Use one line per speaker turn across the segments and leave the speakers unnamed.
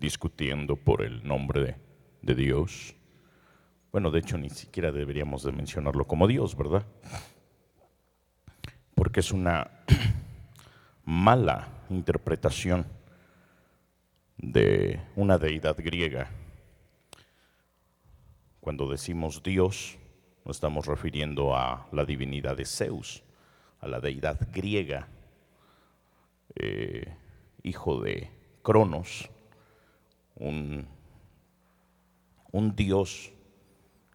discutiendo por el nombre de Dios. Bueno, de hecho ni siquiera deberíamos de mencionarlo como Dios, ¿verdad? Porque es una mala interpretación de una deidad griega. Cuando decimos Dios, nos estamos refiriendo a la divinidad de Zeus, a la deidad griega, hijo de Cronos, un dios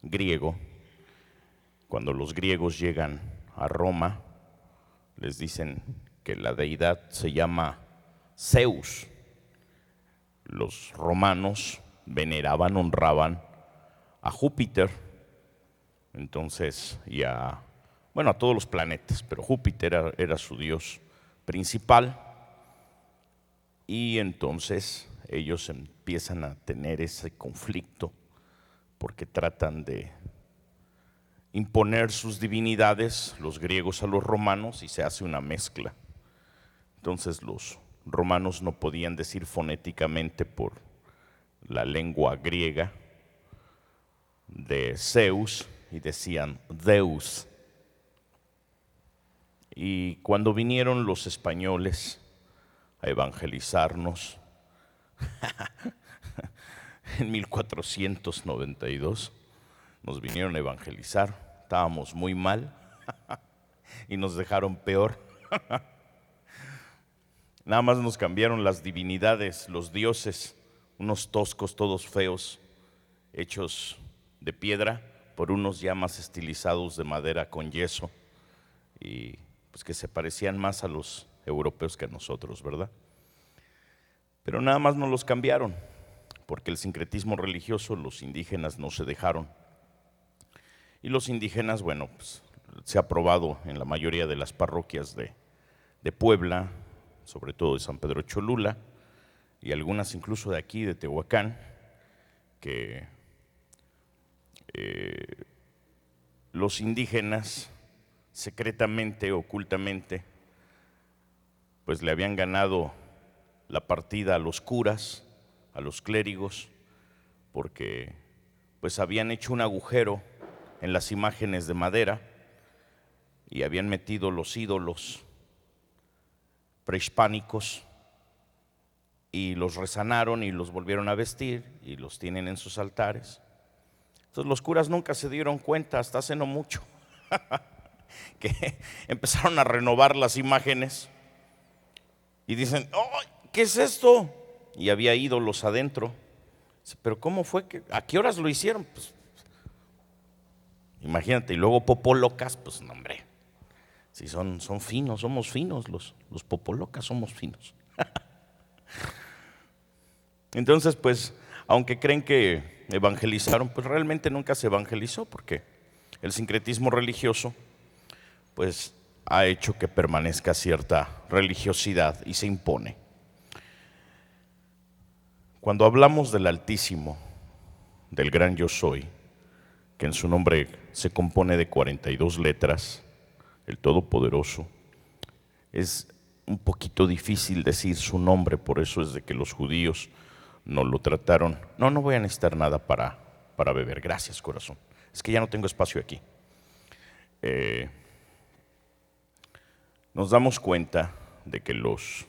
griego. Cuando los griegos llegan a Roma, les dicen que la deidad se llama Zeus. Los romanos veneraban, honraban a Júpiter, entonces, y a todos los planetas, pero Júpiter era su dios principal, y entonces ellos empiezan a tener ese conflicto porque tratan de imponer sus divinidades, los griegos a los romanos, y se hace una mezcla. Entonces los romanos no podían decir fonéticamente por la lengua griega de Zeus y decían Deus. Y cuando vinieron los españoles a evangelizarnos en 1492, nos vinieron a evangelizar, estábamos muy mal y nos dejaron peor. Nada más nos cambiaron las divinidades, los dioses, unos toscos todos feos, hechos de piedra, por unos ya más estilizados de madera con yeso, y pues que se parecían más a los europeos que a nosotros, ¿verdad? Pero nada más nos los cambiaron, porque el sincretismo religioso, los indígenas no se dejaron. Y los indígenas, bueno, pues se ha aprobado en la mayoría de las parroquias de Puebla, sobre todo de San Pedro Cholula, y algunas incluso de aquí, de Tehuacán, que los indígenas secretamente, ocultamente, pues le habían ganado la partida a los curas, a los clérigos, porque pues habían hecho un agujero en las imágenes de madera y habían metido los ídolos prehispánicos y los resanaron y los volvieron a vestir y los tienen en sus altares. Entonces los curas nunca se dieron cuenta, hasta hace no mucho, que empezaron a renovar las imágenes y dicen, oh, ¿qué es esto? Y había ídolos adentro. Pero ¿cómo fue? ¿A qué horas lo hicieron? Pues imagínate, y luego popolocas, pues no, hombre, si son finos, somos finos, los popolocas somos finos. Entonces, pues, aunque creen que evangelizaron, pues realmente nunca se evangelizó, porque el sincretismo religioso, pues, ha hecho que permanezca cierta religiosidad y se impone. Cuando hablamos del Altísimo, del gran Yo Soy, que en su nombre se compone de 42 letras, el Todopoderoso, es un poquito difícil decir su nombre, por eso es de que los judíos no lo trataron. No voy a necesitar nada para beber, gracias corazón, es que ya no tengo espacio aquí. Nos damos cuenta de que los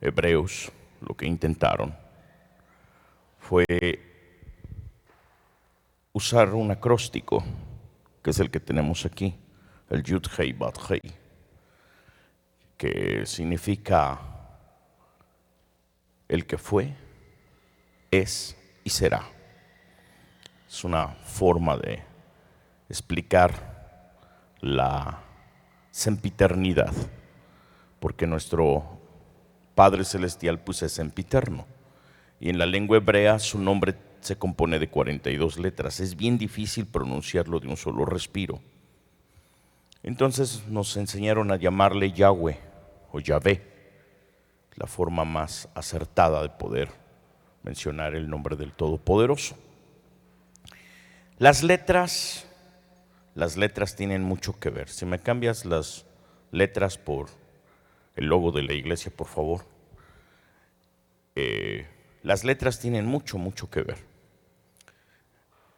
hebreos lo que intentaron fue usar un acróstico, que es el que tenemos aquí, el Yud Hei Bat Hei, que significa el que fue, es y será. Es una forma de explicar la sempiternidad, porque nuestro Padre Celestial pues es sempiterno, y en la lengua hebrea su nombre se compone de 42 letras. Es bien difícil pronunciarlo de un solo respiro. Entonces nos enseñaron a llamarle Yahweh o Yahvé, la forma más acertada de poder mencionar el nombre del Todopoderoso. Las letras tienen mucho que ver. Si me cambias las letras por el logo de la iglesia, por favor. las letras tienen mucho, mucho que ver.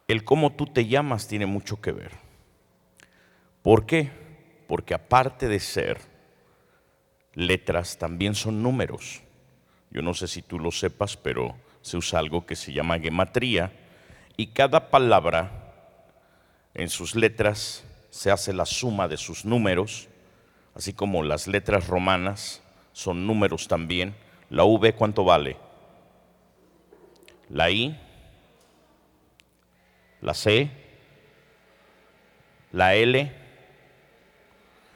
El cómo tú te llamas tiene mucho que ver. ¿Por qué? Porque aparte de ser letras, también son números. Yo no sé si tú lo sepas, pero se usa algo que se llama gematría, y cada palabra en sus letras se hace la suma de sus números, así como las letras romanas son números también. La V, ¿cuánto vale? La I, la C, la L.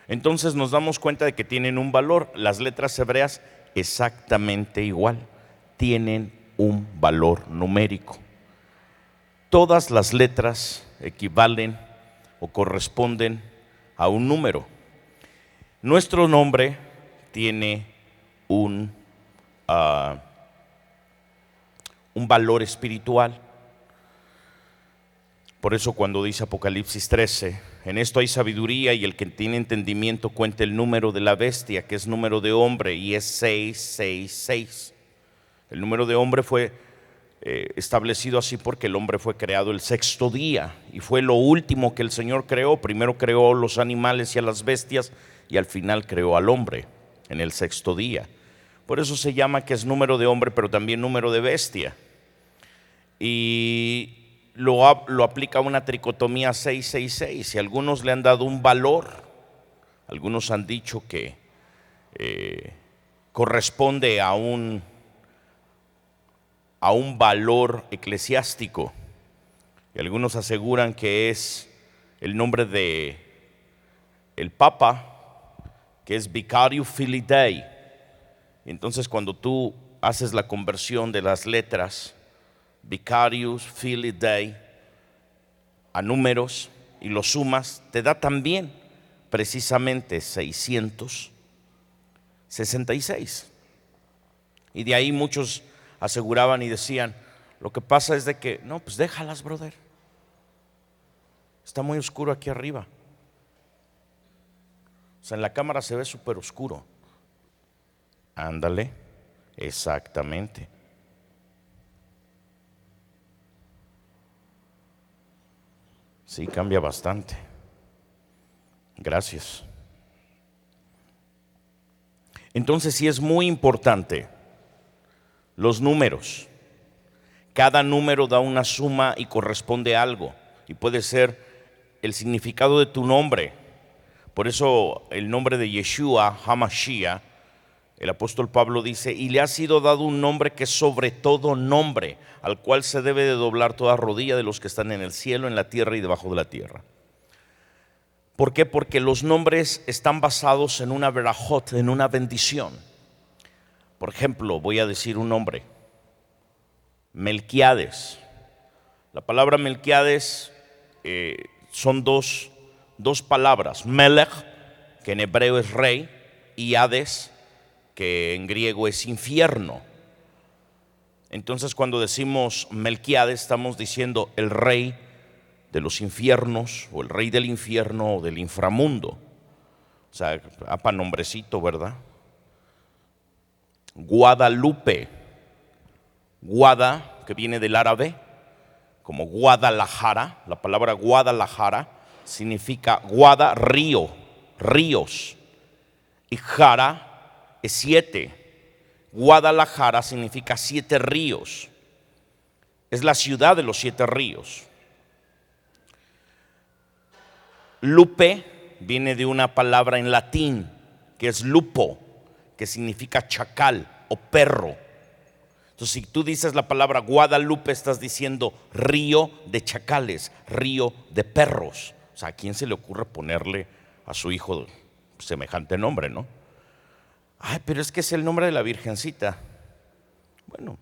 Entonces nos damos cuenta de que tienen un valor. Las letras hebreas exactamente igual, tienen un valor numérico. Todas las letras equivalen o corresponden a un número. Nuestro nombre tiene un valor espiritual. Por eso cuando dice Apocalipsis 13, en esto hay sabiduría, y el que tiene entendimiento cuenta el número de la bestia, que es número de hombre, y es 666. El número de hombre fue establecido así porque el hombre fue creado el sexto día, y fue lo último que el Señor creó. Primero creó los animales y a las bestias, y al final creó al hombre en el sexto día. Por eso se llama que es número de hombre, pero también número de bestia. Y lo aplica a una tricotomía 666, y algunos le han dado un valor. Algunos han dicho que corresponde a un valor eclesiástico, y algunos aseguran que es el nombre de el Papa, que es Vicarius Filii Dei. Entonces cuando tú haces la conversión de las letras Vicarius Filii Dei a números y los sumas, te da también precisamente 666. Y de ahí muchos aseguraban y decían, lo que pasa es de que, no, pues déjalas, brother. Está muy oscuro aquí arriba. O sea, en la cámara se ve súper oscuro. Ándale, exactamente. Sí, cambia bastante. Gracias. Entonces sí es muy importante los números. Cada número da una suma y corresponde a algo, y puede ser el significado de tu nombre. Por eso el nombre de Yeshua HaMashiach, el apóstol Pablo dice, y le ha sido dado un nombre que es sobre todo nombre, al cual se debe de doblar toda rodilla de los que están en el cielo, en la tierra y debajo de la tierra. ¿Por qué? Porque los nombres están basados en una verajot, en una bendición. Por ejemplo, voy a decir un nombre: Melquiades. La palabra Melquiades son dos palabras: Melech, que en hebreo es rey, y Hades, que en griego es infierno. Entonces cuando decimos Melquiades, estamos diciendo el rey de los infiernos, o el rey del infierno, o del inframundo. O sea, apa nombrecito, ¿verdad? Guadalupe. Guada, que viene del árabe, como Guadalajara. La palabra Guadalajara significa Guada, río, ríos. Y Jara es 7. Guadalajara significa 7 ríos. Es la ciudad de los 7 ríos. Lupe viene de una palabra en latín que es lupo, que significa chacal o perro. Entonces, si tú dices la palabra Guadalupe, estás diciendo río de chacales, río de perros. O sea, ¿a quién se le ocurre ponerle a su hijo semejante nombre, no? Ay, pero es que es el nombre de la Virgencita. Bueno,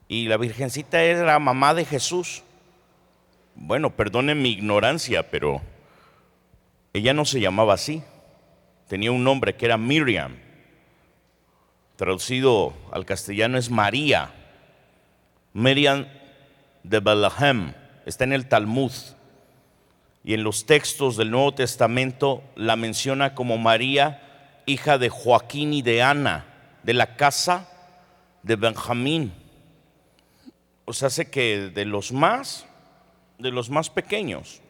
y la Virgencita era mamá de Jesús. Bueno, perdonen mi ignorancia, pero ella no se llamaba así. Tenía un nombre que era Miriam. Traducido al castellano es María. Miriam de Bethlehem. Está en el Talmud. Y en los textos del Nuevo Testamento la menciona como María, hija de Joaquín y de Ana, de la casa de Benjamín. O sea, hace que de los más pequeños.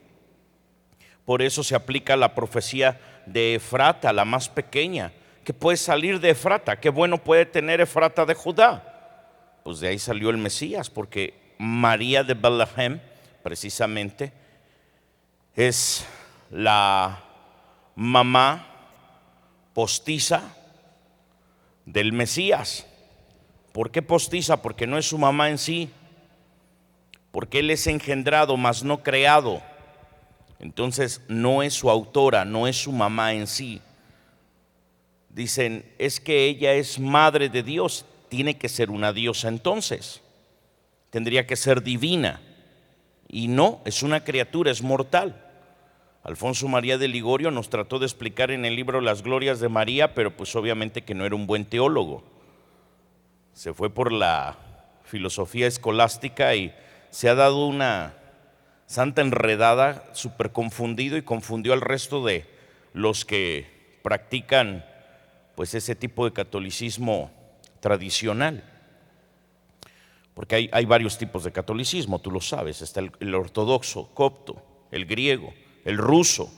Por eso se aplica la profecía de Efrata, la más pequeña, que puede salir de Efrata. Qué bueno puede tener Efrata de Judá. Pues de ahí salió el Mesías, porque María de Bethlehem, precisamente, es la mamá postiza del Mesías. ¿Por qué postiza? Porque no es su mamá en sí, porque él es engendrado, mas no creado. Entonces no es su autora, no es su mamá en sí. Dicen, es que ella es madre de Dios, tiene que ser una diosa entonces, tendría que ser divina. Y no, es una criatura, es mortal. Alfonso María de Ligorio nos trató de explicar en el libro Las Glorias de María, pero pues obviamente que no era un buen teólogo. Se fue por la filosofía escolástica y se ha dado una santa enredada, súper confundido, y confundió al resto de los que practican pues ese tipo de catolicismo tradicional. Porque hay varios tipos de catolicismo, tú lo sabes. Está el ortodoxo, copto, el griego, el ruso.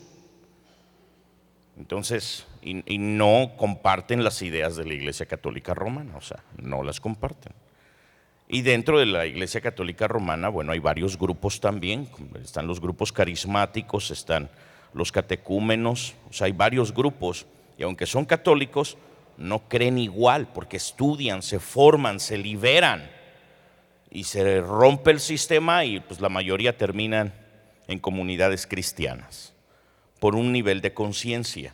Entonces, y no comparten las ideas de la Iglesia Católica Romana, o sea, no las comparten. Y dentro de la Iglesia Católica Romana, bueno, hay varios grupos también. Están los grupos carismáticos, están los catecúmenos, o sea, hay varios grupos. Y aunque son católicos, no creen igual, porque estudian, se forman, se liberan. Y se rompe el sistema y pues la mayoría terminan en comunidades cristianas por un nivel de conciencia.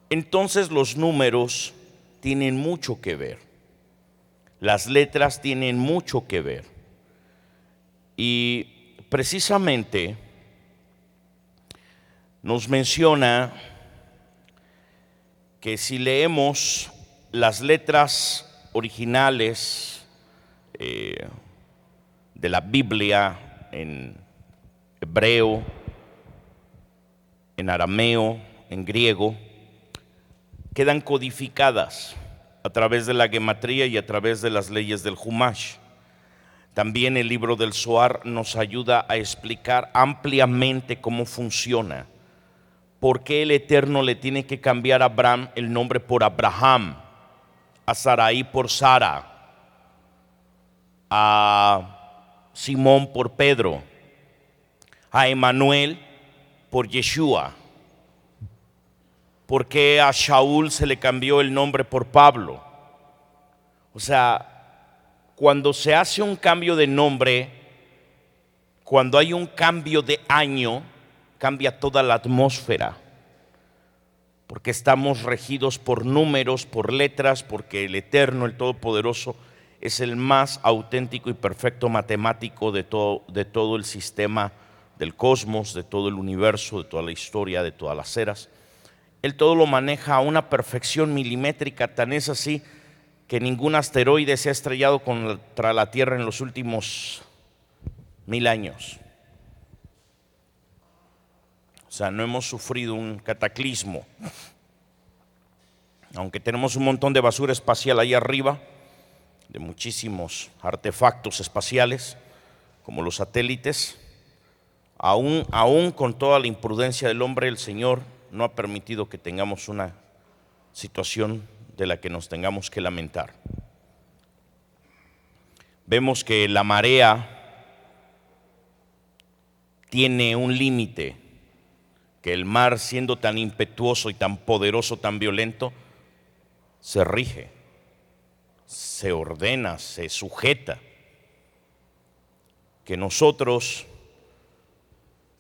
Entonces los números tienen mucho que ver, las letras tienen mucho que ver. Y precisamente nos menciona que si leemos las letras originales de la Biblia en hebreo, en arameo, en griego, quedan codificadas a través de la gematría y a través de las leyes del Humash. También el libro del Zohar nos ayuda a explicar ampliamente cómo funciona. ¿Por qué el Eterno le tiene que cambiar a Abraham el nombre por Abraham, a Sarai por Sara, a Simón por Pedro, a Emanuel por Yeshua? ¿Por qué a Shaul se le cambió el nombre por Pablo? O sea, cuando se hace un cambio de nombre, cuando hay un cambio de año, cambia toda la atmósfera, porque estamos regidos por números, por letras, porque el Eterno, el Todopoderoso, es el más auténtico y perfecto matemático de todo el sistema del cosmos, de todo el universo, de toda la historia, de todas las eras. Él todo lo maneja a una perfección milimétrica, tan es así que ningún asteroide se ha estrellado contra la Tierra en los últimos 1000 años. O sea, no hemos sufrido un cataclismo. Aunque tenemos un montón de basura espacial ahí arriba, de muchísimos artefactos espaciales, como los satélites, aún con toda la imprudencia del hombre, el Señor no ha permitido que tengamos una situación de la que nos tengamos que lamentar. Vemos que la marea tiene un límite, que el mar, siendo tan impetuoso y tan poderoso, tan violento, se rige, se ordena, se sujeta. Que nosotros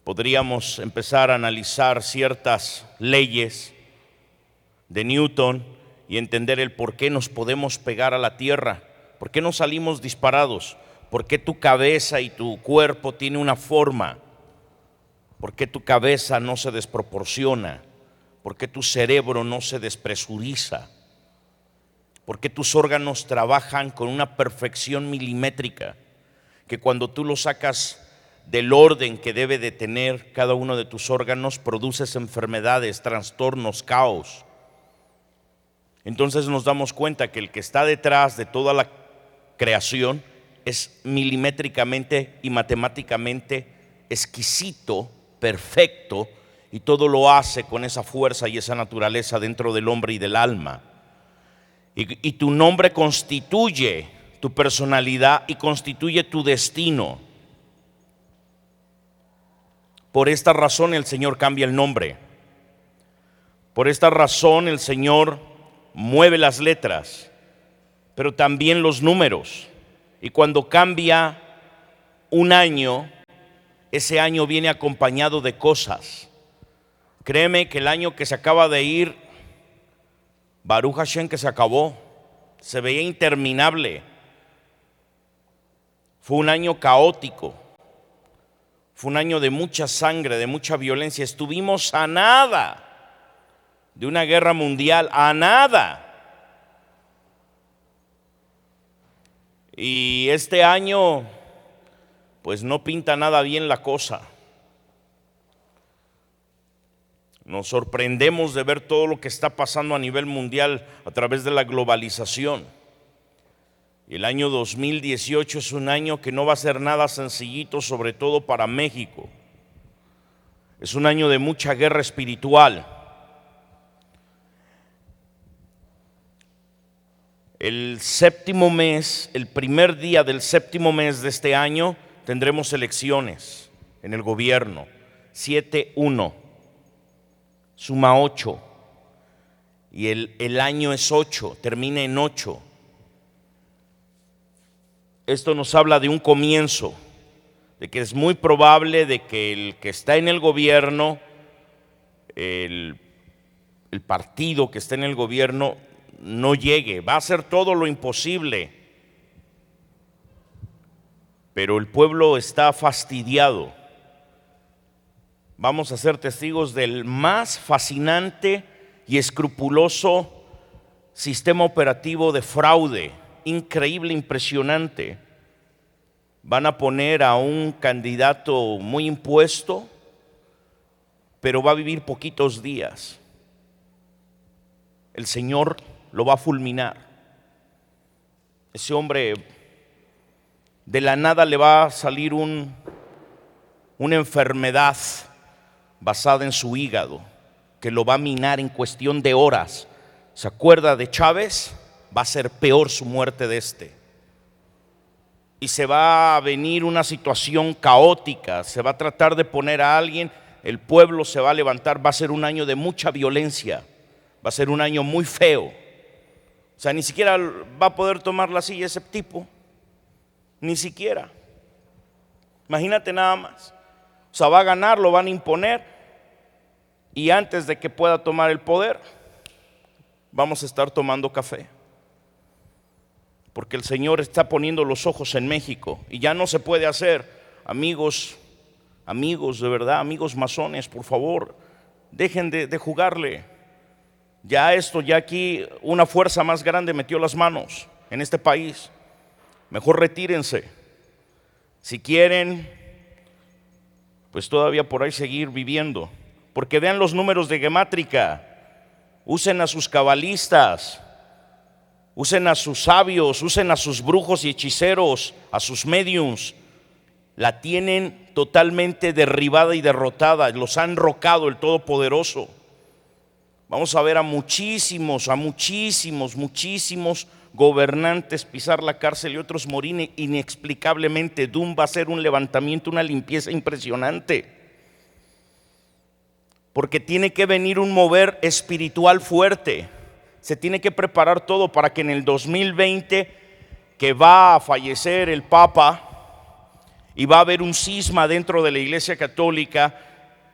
podríamos empezar a analizar ciertas leyes de Newton y entender el por qué nos podemos pegar a la tierra, por qué no salimos disparados, por qué tu cabeza y tu cuerpo tiene una forma, por qué tu cabeza no se desproporciona, por qué tu cerebro no se despresuriza, por qué tus órganos trabajan con una perfección milimétrica, que cuando tú lo sacas del orden que debe de tener cada uno de tus órganos, produces enfermedades, trastornos, caos. Entonces nos damos cuenta que el que está detrás de toda la creación es milimétricamente y matemáticamente exquisito, perfecto, y todo lo hace con esa fuerza y esa naturaleza dentro del hombre y del alma. Y tu nombre constituye tu personalidad y constituye tu destino. Por esta razón el Señor cambia el nombre. Por esta razón el Señor mueve las letras, pero también los números. Y cuando cambia un año, ese año viene acompañado de cosas. Créeme que el año que se acaba de ir, Baruch Hashem, que se acabó, se veía interminable. Fue un año caótico. Fue un año de mucha sangre, de mucha violencia. Estuvimos a nada de una guerra mundial, a nada. Y este año, pues no pinta nada bien la cosa. Nos sorprendemos de ver todo lo que está pasando a nivel mundial a través de la globalización. El año 2018 es un año que no va a ser nada sencillito, sobre todo para México. Es un año de mucha guerra espiritual. El séptimo mes, el primer día del séptimo mes de este año, tendremos elecciones en el gobierno. 7-1, suma 8. Y el año es 8, termina en 8. Esto nos habla de un comienzo, de que es muy probable de que el que está en el gobierno, el partido que está en el gobierno, no llegue. Va a hacer todo lo imposible, pero el pueblo está fastidiado. Vamos a ser testigos del más fascinante y escrupuloso sistema operativo de fraude, increíble, impresionante. Van a poner a un candidato muy impuesto, pero va a vivir poquitos días. El Señor lo va a fulminar. Ese hombre, de la nada le va a salir una enfermedad basada en su hígado, que lo va a minar en cuestión de horas. ¿Se acuerda de Chávez? Va a ser peor su muerte de este. Y se va a venir una situación caótica, se va a tratar de poner a alguien, el pueblo se va a levantar, va a ser un año de mucha violencia, va a ser un año muy feo. O sea, ni siquiera va a poder tomar la silla ese tipo, ni siquiera. Imagínate nada más. O sea, va a ganar, lo van a imponer, y antes de que pueda tomar el poder, vamos a estar tomando café. Porque el Señor está poniendo los ojos en México y ya no se puede hacer. Amigos de verdad, amigos masones, por favor, dejen de jugarle. Ya aquí una fuerza más grande metió las manos en este país. Mejor retírense. Si quieren, pues todavía por ahí seguir viviendo. Porque vean los números de gemátrica, usen a sus cabalistas, usen a sus sabios, usen a sus brujos y hechiceros, a sus mediums. La tienen totalmente derribada y derrotada, los han rocado el Todopoderoso. Vamos a ver a muchísimos gobernantes pisar la cárcel y otros morir inexplicablemente. Doom va a ser un levantamiento, una limpieza impresionante. Porque tiene que venir un mover espiritual fuerte. Se tiene que preparar todo para que en el 2020, que va a fallecer el Papa y va a haber un cisma dentro de la Iglesia Católica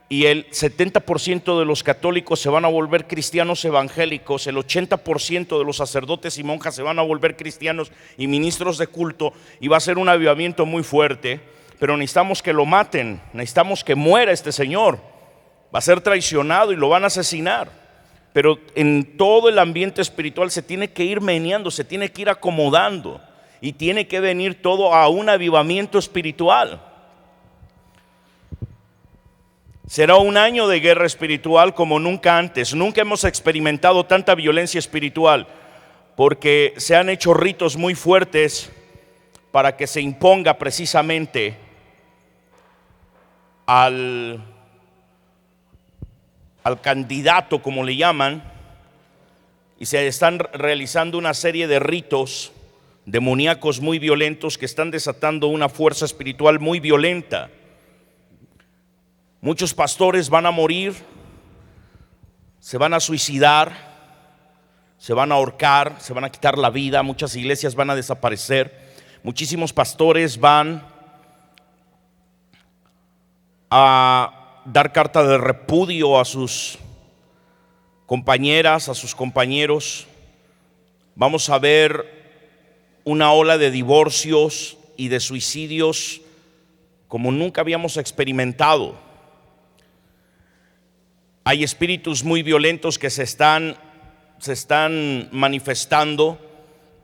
y el 70% de los católicos se van a volver cristianos evangélicos, el 80% de los sacerdotes y monjas se van a volver cristianos y ministros de culto, y va a ser un avivamiento muy fuerte. Pero necesitamos que lo maten, necesitamos que muera este señor. Va a ser traicionado y lo van a asesinar. Pero en todo el ambiente espiritual se tiene que ir meneando, se tiene que ir acomodando, y tiene que venir todo a un avivamiento espiritual. Será un año de guerra espiritual como nunca antes. Nunca hemos experimentado tanta violencia espiritual, porque se han hecho ritos muy fuertes para que se imponga precisamente al candidato, como le llaman, y se están realizando una serie de ritos demoníacos muy violentos que están desatando una fuerza espiritual muy violenta. Muchos pastores van a morir, se van a suicidar, se van a ahorcar, se van a quitar la vida, muchas iglesias van a desaparecer, muchísimos pastores van a dar carta de repudio a sus compañeras, a sus compañeros. Vamos a ver una ola de divorcios y de suicidios como nunca habíamos experimentado. Hay espíritus muy violentos que se están manifestando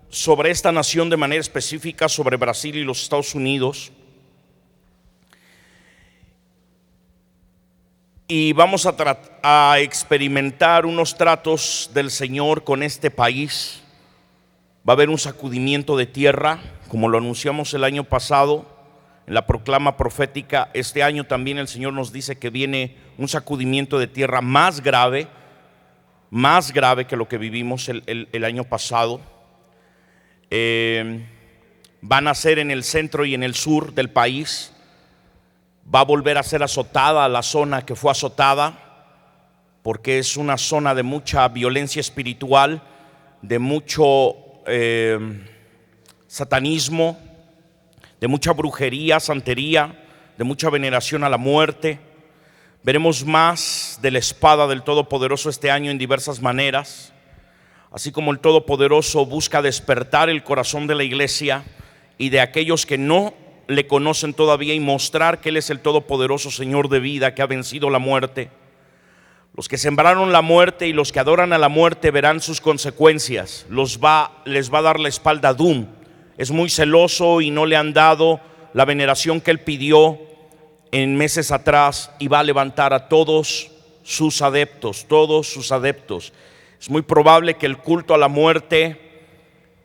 sobre esta nación de manera específica, sobre Brasil y los Estados Unidos. Y vamos a experimentar unos tratos del Señor con este país. Va a haber un sacudimiento de tierra, como lo anunciamos el año pasado en la proclama profética. Este año también el Señor nos dice que viene un sacudimiento de tierra más grave que lo que vivimos el año pasado. Van a ser en el centro y en el sur del país. Va a volver a ser azotada la zona que fue azotada, porque es una zona de mucha violencia espiritual, de mucho satanismo, de mucha brujería, santería, de mucha veneración a la muerte. Veremos más de la espada del Todopoderoso este año en diversas maneras. Así como el Todopoderoso busca despertar el corazón de la iglesia y de aquellos que no le conocen todavía, y mostrar que Él es el Todopoderoso Señor de vida, que ha vencido la muerte. Los que sembraron la muerte y los que adoran a la muerte verán sus consecuencias. Les va a dar la espalda a Doom. Es muy celoso y no le han dado la veneración que él pidió en meses atrás, y va a levantar a todos sus adeptos. Es muy probable que el culto a la muerte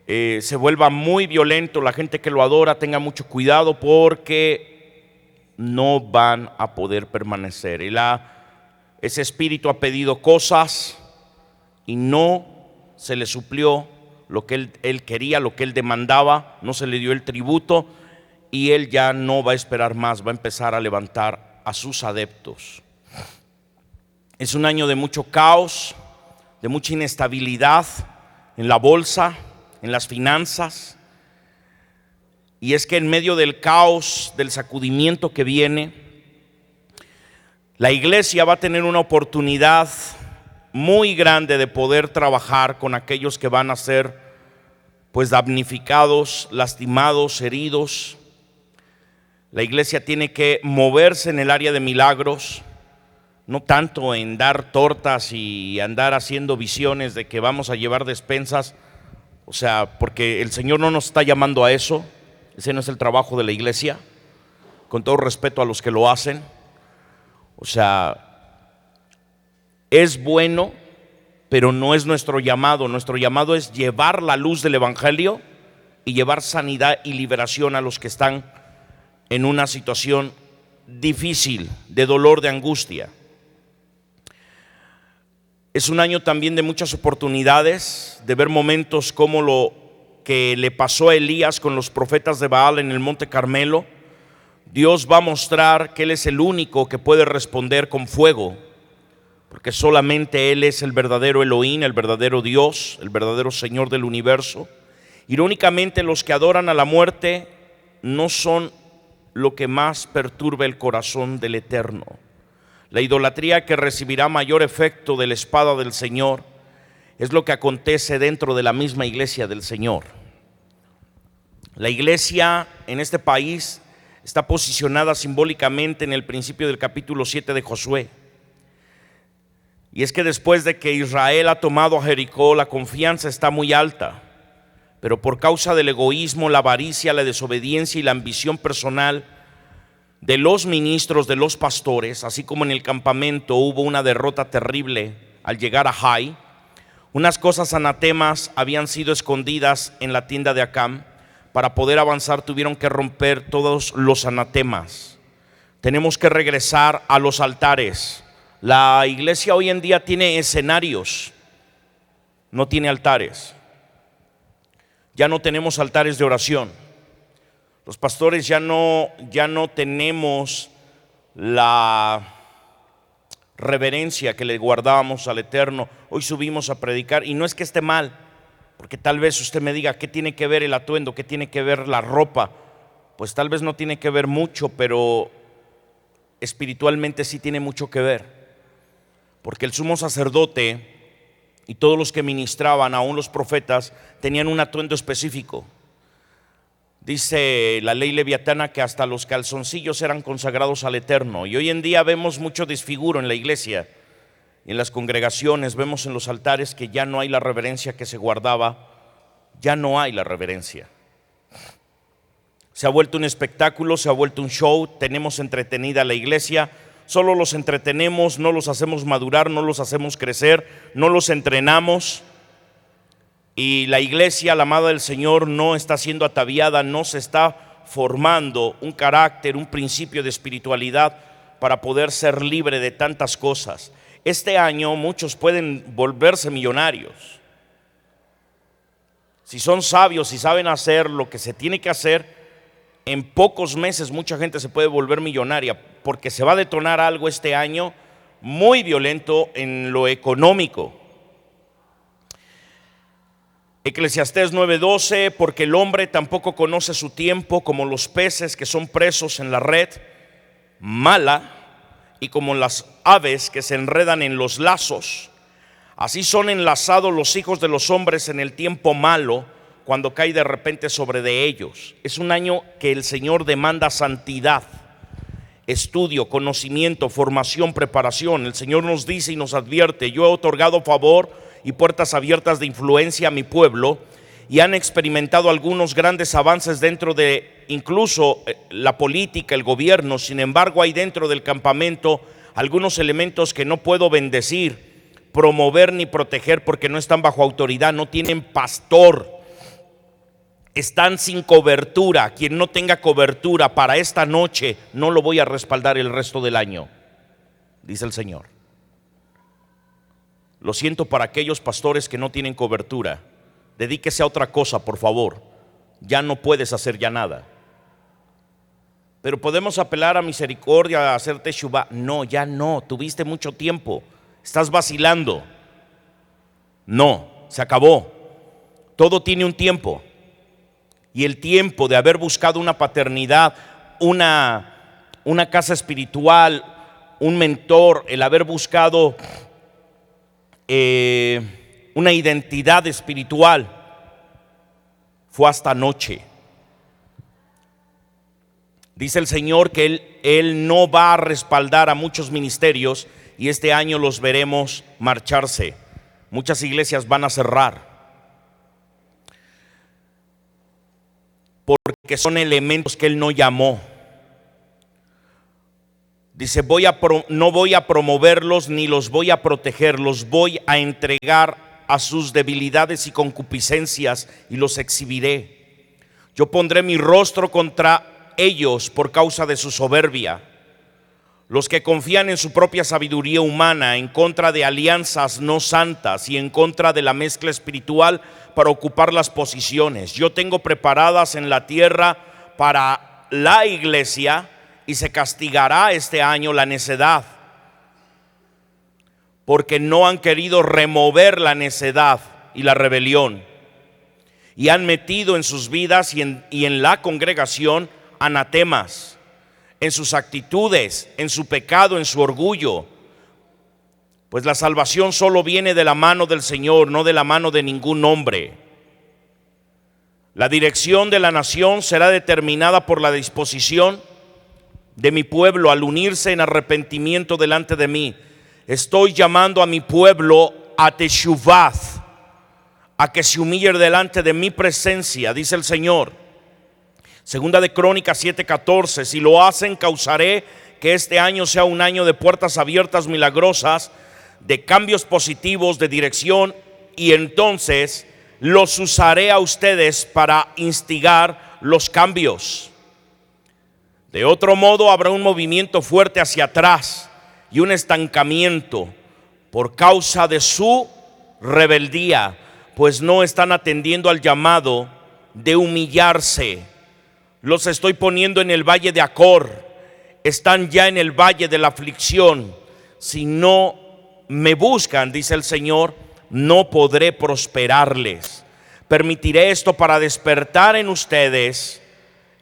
se vuelva muy violento. La gente que lo adora tenga mucho cuidado, porque no van a poder permanecer. Ese espíritu ha pedido cosas y no se le suplió lo que él quería, lo que él demandaba, no se le dio el tributo, y él ya no va a esperar más, va a empezar a levantar a sus adeptos. Es un año de mucho caos, de mucha inestabilidad en la bolsa, en las finanzas. Y es que en medio del caos, del sacudimiento que viene, la iglesia va a tener una oportunidad muy grande de poder trabajar con aquellos que van a ser pues damnificados, lastimados, heridos. La iglesia tiene que moverse en el área de milagros, no tanto en dar tortas y andar haciendo visiones de que vamos a llevar despensas. O sea, porque el Señor no nos está llamando a eso. Ese no es el trabajo de la iglesia, con todo respeto a los que lo hacen. O sea, es bueno, pero no es nuestro llamado. Nuestro llamado es llevar la luz del evangelio y llevar sanidad y liberación a los que están en una situación difícil, de dolor, de angustia. Es un año también de muchas oportunidades, de ver momentos como lo que le pasó a Elías con los profetas de Baal en el Monte Carmelo. Dios va a mostrar que Él es el único que puede responder con fuego, porque solamente Él es el verdadero Elohim, el verdadero Dios, el verdadero Señor del universo. Irónicamente, los que adoran a la muerte no son lo que más perturba el corazón del Eterno. La idolatría que recibirá mayor efecto de la espada del Señor es lo que acontece dentro de la misma iglesia del Señor. La iglesia en este país está posicionada simbólicamente en el principio del capítulo 7 de Josué. Y es que después de que Israel ha tomado a Jericó, la confianza está muy alta, pero por causa del egoísmo, la avaricia, la desobediencia y la ambición personal, de los ministros, de los pastores, así como en el campamento hubo una derrota terrible al llegar a Jai. Unas cosas anatemas habían sido escondidas en la tienda de Acam. Para poder avanzar tuvieron que romper todos los anatemas. Tenemos que regresar a los altares. La iglesia hoy en día tiene escenarios, no tiene altares. Ya no tenemos altares de oración. Los pastores ya no tenemos la reverencia que le guardábamos al Eterno. Hoy subimos a predicar y no es que esté mal, porque tal vez usted me diga, ¿qué tiene que ver el atuendo? ¿Qué tiene que ver la ropa? Pues tal vez no tiene que ver mucho, pero espiritualmente sí tiene mucho que ver, porque el sumo sacerdote y todos los que ministraban, aún los profetas, tenían un atuendo específico. Dice la ley leviatana que hasta los calzoncillos eran consagrados al Eterno. Y hoy en día vemos mucho desfiguro en la iglesia y en las congregaciones. Vemos en los altares que ya no hay la reverencia que se guardaba. Ya no hay la reverencia. Se ha vuelto un espectáculo, se ha vuelto un show. Tenemos entretenida la iglesia. Solo los entretenemos, no los hacemos madurar, no los hacemos crecer, no los entrenamos. Y la iglesia, la amada del Señor, no está siendo ataviada, no se está formando un carácter, un principio de espiritualidad para poder ser libre de tantas cosas. Este año muchos pueden volverse millonarios. Si son sabios y saben hacer lo que se tiene que hacer, en pocos meses mucha gente se puede volver millonaria, porque se va a detonar algo este año muy violento en lo económico. Eclesiastés 9:12, porque el hombre tampoco conoce su tiempo, como los peces que son presos en la red mala, y como las aves que se enredan en los lazos. Así son enlazados los hijos de los hombres en el tiempo malo, cuando cae de repente sobre de ellos. Es un año que el Señor demanda santidad, estudio, conocimiento, formación, preparación. El Señor nos dice y nos advierte: yo he otorgado favor y puertas abiertas de influencia a mi pueblo, y han experimentado algunos grandes avances dentro de incluso la política, el gobierno. Sin embargo, hay dentro del campamento algunos elementos que no puedo bendecir, promover ni proteger, porque no están bajo autoridad, no tienen pastor, están sin cobertura. Quien no tenga cobertura para esta noche, no lo voy a respaldar el resto del año, dice el Señor. Lo siento para aquellos pastores que no tienen cobertura. Dedíquese a otra cosa, por favor. Ya no puedes hacer ya nada. Pero podemos apelar a misericordia, a hacer teshuvá. No, ya no, tuviste mucho tiempo, estás vacilando. No, se acabó. Todo tiene un tiempo. Y el tiempo de haber buscado una paternidad, una casa espiritual, un mentor, el haber buscado una identidad espiritual, fue hasta anoche. Dice el Señor que Él no va a respaldar a muchos ministerios, y este año los veremos marcharse. Muchas iglesias van a cerrar, porque son elementos que Él no llamó. Dice: no voy a promoverlos ni los voy a proteger, los voy a entregar a sus debilidades y concupiscencias y los exhibiré. Yo pondré mi rostro contra ellos por causa de su soberbia. Los que confían en su propia sabiduría humana, en contra de alianzas no santas y en contra de la mezcla espiritual para ocupar las posiciones. Yo tengo preparadas en la tierra para la iglesia, y se castigará este año la necedad, porque no han querido remover la necedad y la rebelión, y han metido en sus vidas y en la congregación anatemas, en sus actitudes, en su pecado, en su orgullo. Pues la salvación solo viene de la mano del Señor, no de la mano de ningún hombre. La dirección de la nación será determinada por la disposición de mi pueblo al unirse en arrepentimiento delante de mí. Estoy llamando a mi pueblo a teshuvah, a que se humille delante de mi presencia, dice el Señor. Segunda de Crónicas 7:14, si lo hacen, causaré que este año sea un año de puertas abiertas milagrosas, de cambios positivos, de dirección, y entonces los usaré a ustedes para instigar los cambios. De otro modo, habrá un movimiento fuerte hacia atrás y un estancamiento por causa de su rebeldía, pues no están atendiendo al llamado de humillarse. Los estoy poniendo en el valle de Acor, están ya en el valle de la aflicción. Si no me buscan, dice el Señor, no podré prosperarles. Permitiré esto para despertar en ustedes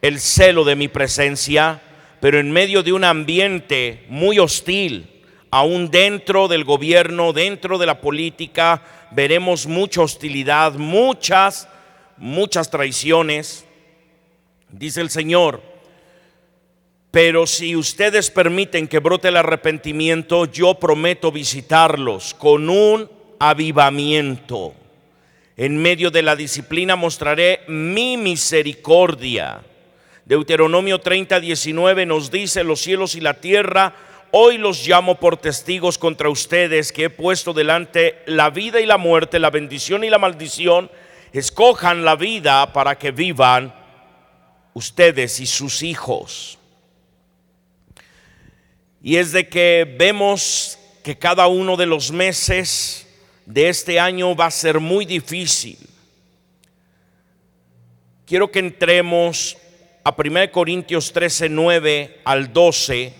el celo de mi presencia, pero en medio de un ambiente muy hostil. Aún dentro del gobierno, dentro de la política, veremos mucha hostilidad, muchas traiciones. Dice el Señor, pero si ustedes permiten que brote el arrepentimiento, yo prometo visitarlos con un avivamiento. En medio de la disciplina mostraré mi misericordia. Deuteronomio 30:19 nos dice: los cielos y la tierra hoy los llamo por testigos contra ustedes, que he puesto delante la vida y la muerte, la bendición y la maldición. Escojan la vida para que vivan ustedes y sus hijos. Y es de que vemos que cada uno de los meses de este año va a ser muy difícil. Quiero que entremos a 1 Corintios 13:9 al 12,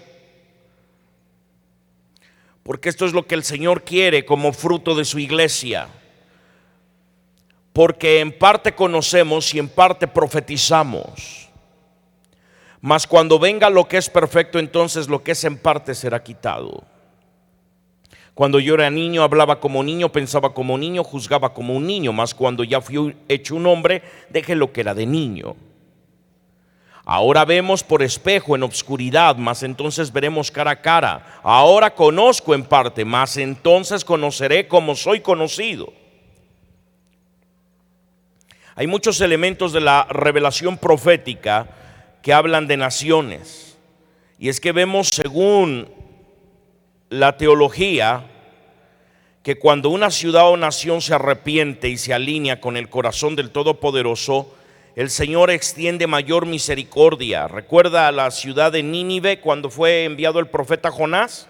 porque esto es lo que el Señor quiere como fruto de su iglesia. Porque en parte conocemos y en parte profetizamos. Mas cuando venga lo que es perfecto, entonces lo que es en parte será quitado. Cuando yo era niño, hablaba como niño, pensaba como niño, juzgaba como un niño. Mas cuando ya fui hecho un hombre, dejé lo que era de niño. Ahora vemos por espejo en obscuridad, mas entonces veremos cara a cara. Ahora conozco en parte, mas entonces conoceré como soy conocido. Hay muchos elementos de la revelación profética que hablan de naciones. Y es que vemos, según la teología, que cuando una ciudad o nación se arrepiente y se alinea con el corazón del Todopoderoso, el Señor extiende mayor misericordia. ¿Recuerda a la ciudad de Nínive cuando fue enviado el profeta Jonás?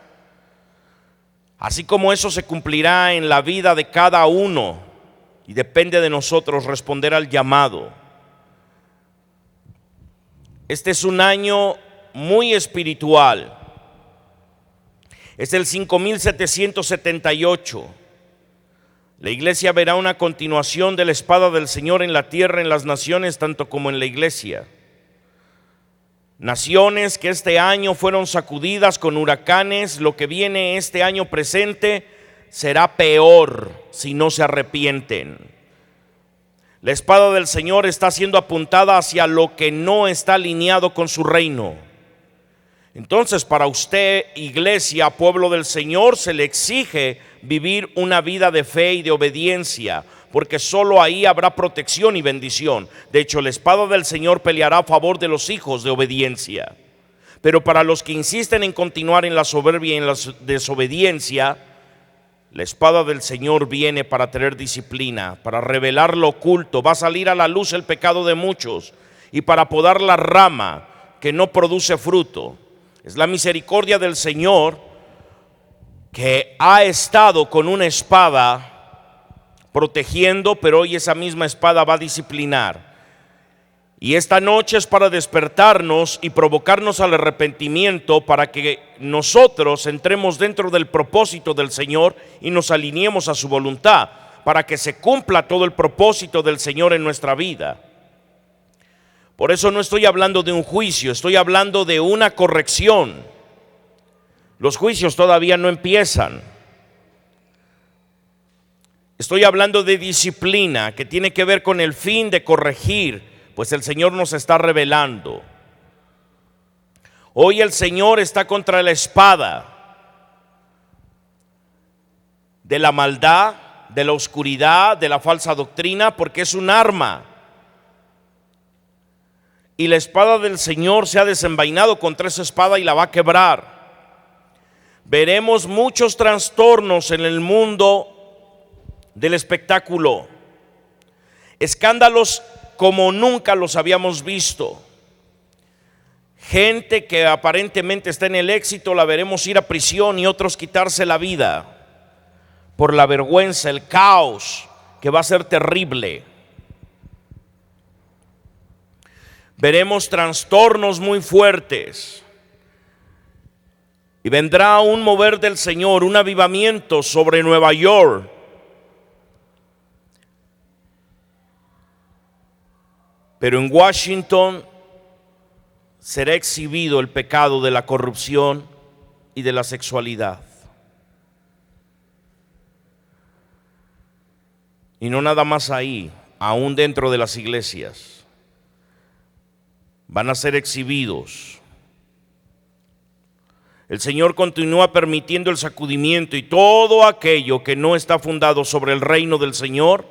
Así como eso se cumplirá en la vida de cada uno, y depende de nosotros responder al llamado. Este es un año muy espiritual. Es el 5778. La iglesia verá una continuación de la espada del Señor en la tierra, en las naciones, tanto como en la iglesia. Naciones que este año fueron sacudidas con huracanes. Lo que viene este año presente será peor si no se arrepienten. La espada del Señor está siendo apuntada hacia lo que no está alineado con su reino. Entonces, para usted, iglesia, pueblo del Señor, se le exige vivir una vida de fe y de obediencia, porque solo ahí habrá protección y bendición. De hecho, la espada del Señor peleará a favor de los hijos de obediencia. Pero para los que insisten en continuar en la soberbia y en la desobediencia, la espada del Señor viene para tener disciplina, para revelar lo oculto. Va a salir a la luz el pecado de muchos y para podar la rama que no produce fruto. Es la misericordia del Señor que ha estado con una espada protegiendo, pero hoy esa misma espada va a disciplinar. Y esta noche es para despertarnos y provocarnos al arrepentimiento, para que nosotros entremos dentro del propósito del Señor y nos alineemos a su voluntad, para que se cumpla todo el propósito del Señor en nuestra vida. Por eso no estoy hablando de un juicio, estoy hablando de una corrección. Los juicios todavía no empiezan. Estoy hablando de disciplina, que tiene que ver con el fin de corregir, pues el Señor nos está revelando. Hoy el Señor está contra la espada de la maldad, de la oscuridad, de la falsa doctrina, porque es un arma y la espada del Señor se ha desenvainado contra esa espada y la va a quebrar. Veremos muchos trastornos en el mundo del espectáculo, escándalos como nunca los habíamos visto. Gente que aparentemente está en el éxito la veremos ir a prisión y otros quitarse la vida por la vergüenza, el caos que va a ser terrible. Veremos trastornos muy fuertes y vendrá un mover del Señor, un avivamiento sobre Nueva York. Pero en Washington será exhibido el pecado de la corrupción y de la sexualidad. Y no nada más ahí, aún dentro de las iglesias van a ser exhibidos. El Señor continúa permitiendo el sacudimiento y todo aquello que no está fundado sobre el reino del Señor,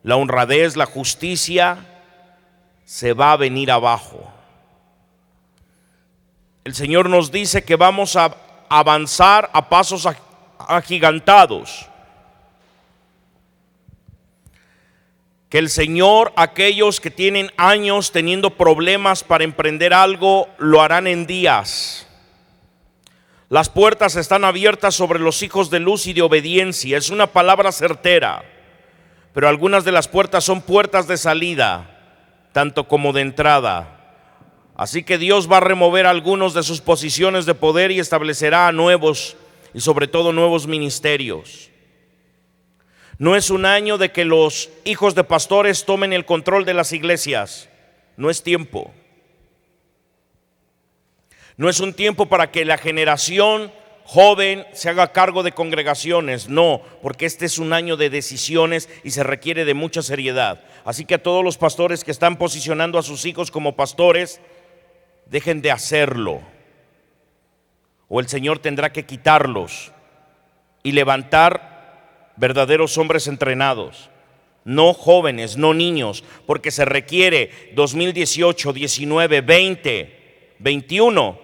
la honradez, la justicia, se va a venir abajo. El Señor nos dice que vamos a avanzar a pasos agigantados. Que el Señor, aquellos que tienen años teniendo problemas para emprender algo, lo harán en días. Las puertas están abiertas sobre los hijos de luz y de obediencia. Es una palabra certera, pero algunas de las puertas son puertas de salida, tanto como de entrada. Así que Dios va a remover algunos de sus posiciones de poder y establecerá a nuevos y sobre todo nuevos ministerios. No es un año de que los hijos de pastores tomen el control de las iglesias. No es tiempo. No es un tiempo para que la generación joven se haga cargo de congregaciones. No, porque este es un año de decisiones y se requiere de mucha seriedad. Así que a todos los pastores que están posicionando a sus hijos como pastores, dejen de hacerlo, o el Señor tendrá que quitarlos y levantar verdaderos hombres entrenados, no jóvenes, no niños, porque se requiere 2018, 19, 20, 21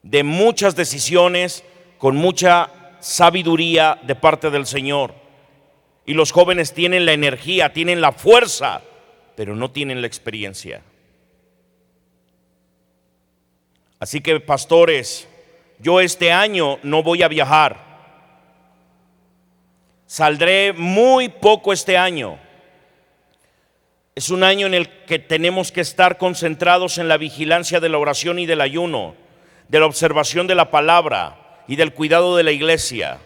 de muchas decisiones con mucha sabiduría de parte del Señor. Y los jóvenes tienen la energía, tienen la fuerza, pero no tienen la experiencia. Así que, pastores, yo este año no voy a viajar. Saldré muy poco este año. Es un año en el que tenemos que estar concentrados en la vigilancia de la oración y del ayuno, de la observación de la palabra y del cuidado de la iglesia.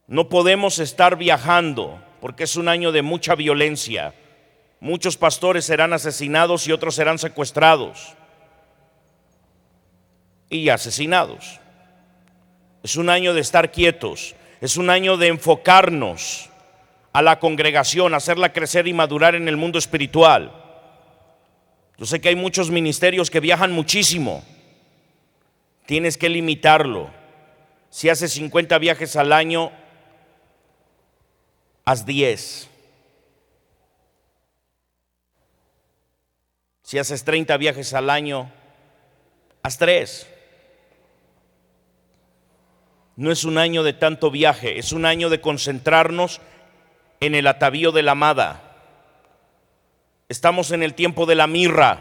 No podemos estar viajando porque es un año de mucha violencia. Muchos pastores serán asesinados y otros serán secuestrados y asesinados. Es un año de estar quietos, es un año de enfocarnos a la congregación, hacerla crecer y madurar en el mundo espiritual. Yo sé que hay muchos ministerios que viajan muchísimo. Tienes que limitarlo. Si haces 50 viajes al año, haz 10. Si haces 30 viajes al año, haz 3. No es un año de tanto viaje, es un año de concentrarnos en el atavío de la amada. Estamos en el tiempo de la mirra.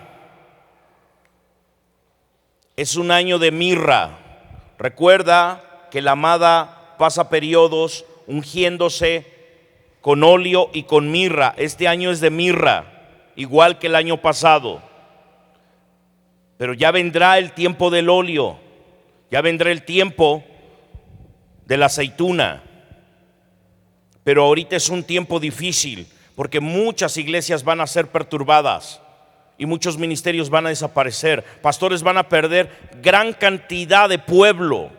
Es un año de mirra. Recuerda que la amada pasa periodos ungiéndose con óleo y con mirra. Este año es de mirra, igual que el año pasado. Pero ya vendrá el tiempo del óleo, ya vendrá el tiempo de la aceituna. Pero ahorita es un tiempo difícil porque muchas iglesias van a ser perturbadas y muchos ministerios van a desaparecer. Pastores van a perder gran cantidad de pueblo.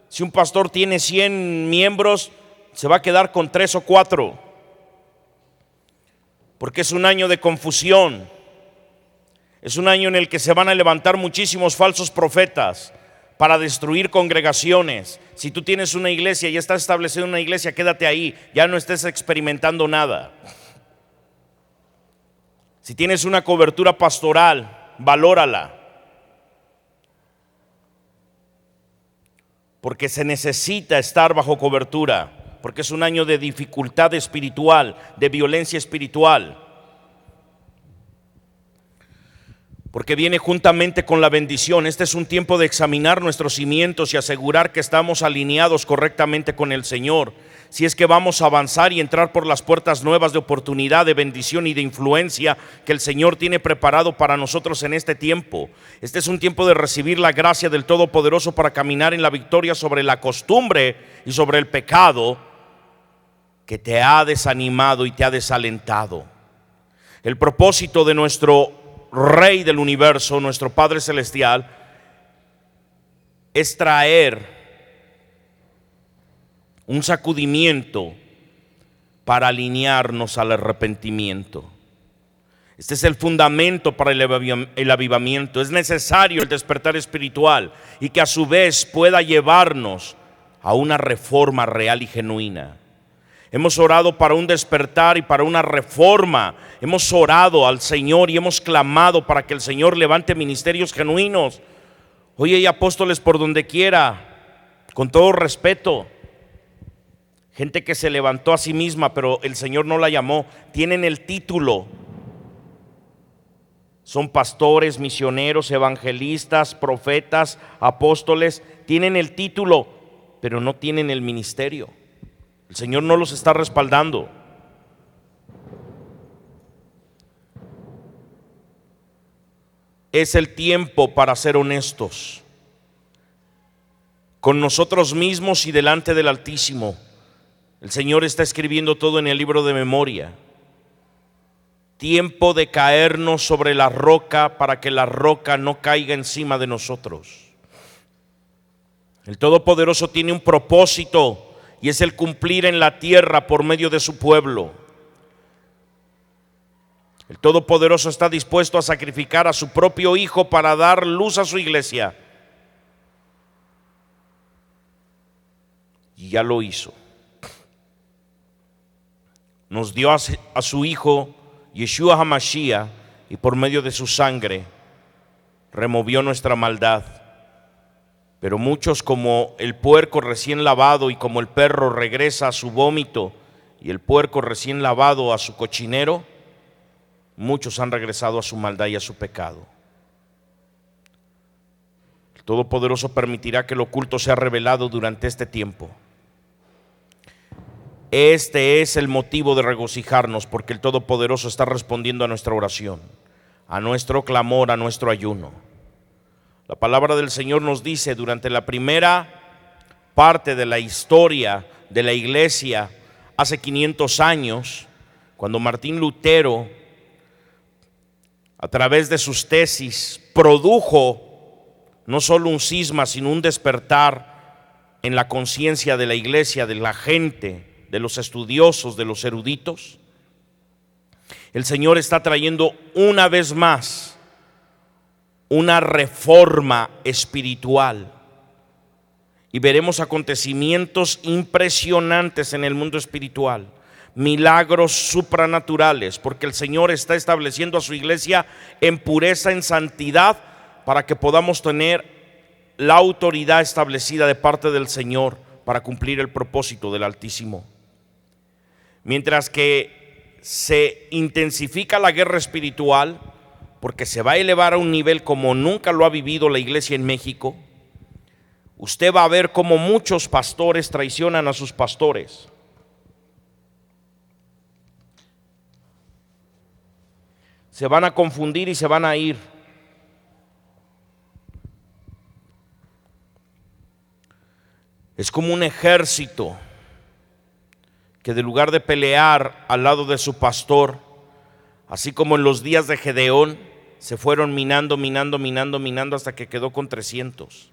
Si un pastor tiene 100 miembros, se va a quedar con 3 o 4, porque es un año de confusión. Es un año en el que se van a levantar muchísimos falsos profetas para destruir congregaciones. Si tú tienes una iglesia y estás estableciendo una iglesia, quédate ahí, ya no estés experimentando nada. Si tienes una cobertura pastoral, valórala. Porque se necesita estar bajo cobertura, porque es un año de dificultad espiritual, de violencia espiritual. Porque viene juntamente con la bendición. Este es un tiempo de examinar nuestros cimientos y asegurar que estamos alineados correctamente con el Señor. Si es que vamos a avanzar y entrar por las puertas nuevas de oportunidad, de bendición y de influencia que el Señor tiene preparado para nosotros en este tiempo. Este es un tiempo de recibir la gracia del Todopoderoso para caminar en la victoria sobre la costumbre y sobre el pecado que te ha desanimado y te ha desalentado. El propósito de nuestro Rey del universo, nuestro Padre Celestial, es traer un sacudimiento para alinearnos al arrepentimiento. Este es el fundamento para el avivamiento. Es necesario el despertar espiritual y que a su vez pueda llevarnos a una reforma real y genuina. Hemos orado para un despertar y para una reforma. Hemos orado al Señor y hemos clamado para que el Señor levante ministerios genuinos. Hoy hay apóstoles por donde quiera, con todo respeto. Gente que se levantó a sí misma, pero el Señor no la llamó. Tienen el título. Son pastores, misioneros, evangelistas, profetas, apóstoles. Tienen el título, pero no tienen el ministerio. El Señor no los está respaldando. Es el tiempo para ser honestos con nosotros mismos y delante del Altísimo. El Señor está escribiendo todo en el libro de memoria. Tiempo de caernos sobre la roca para que la roca no caiga encima de nosotros. El Todopoderoso tiene un propósito y es el cumplir en la tierra por medio de su pueblo. El Todopoderoso está dispuesto a sacrificar a su propio Hijo para dar luz a su iglesia. Y ya lo hizo. Nos dio a su Hijo, Yeshua HaMashiach, y por medio de su sangre removió nuestra maldad. Pero muchos, como el puerco recién lavado y como el perro regresa a su vómito y el puerco recién lavado a su cochinero, muchos han regresado a su maldad y a su pecado. El Todopoderoso permitirá que lo oculto sea revelado durante este tiempo. Este es el motivo de regocijarnos, porque el Todopoderoso está respondiendo a nuestra oración, a nuestro clamor, a nuestro ayuno. La palabra del Señor nos dice durante la primera parte de la historia de la iglesia, hace 500 años, cuando Martín Lutero, a través de sus tesis, produjo no solo un cisma, sino un despertar en la conciencia de la iglesia, de la gente, de los estudiosos, de los eruditos. El Señor está trayendo una vez más una reforma espiritual y veremos acontecimientos impresionantes en el mundo espiritual, milagros supranaturales, porque el Señor está estableciendo a su iglesia en pureza, en santidad, para que podamos tener la autoridad establecida de parte del Señor para cumplir el propósito del Altísimo. Mientras que se intensifica la guerra espiritual, porque se va a elevar a un nivel como nunca lo ha vivido la iglesia en México, usted va a ver cómo muchos pastores traicionan a sus pastores. Se van a confundir y se van a ir. Es como un ejército que en lugar de pelear al lado de su pastor, así como en los días de Gedeón, se fueron minando hasta que quedó con 300.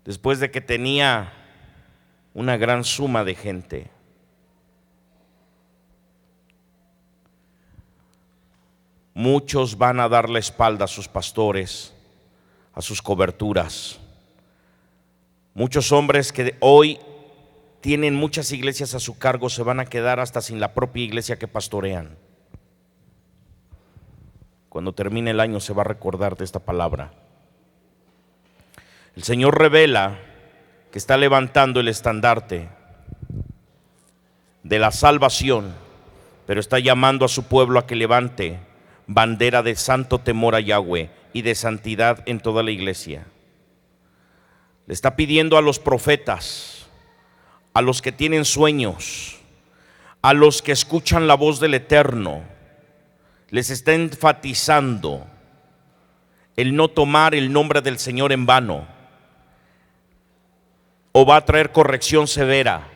Después de que tenía una gran suma de gente. Muchos van a dar la espalda a sus pastores, a sus coberturas. Muchos hombres que hoy tienen muchas iglesias a su cargo se van a quedar hasta sin la propia iglesia que pastorean. Cuando termine el año se va a recordar de esta palabra. El Señor revela que está levantando el estandarte de la salvación, pero está llamando a su pueblo a que levante bandera de santo temor a Yahweh y de santidad en toda la iglesia. Le está pidiendo a los profetas, a los que tienen sueños, a los que escuchan la voz del Eterno, les está enfatizando el no tomar el nombre del Señor en vano, o va a traer corrección severa.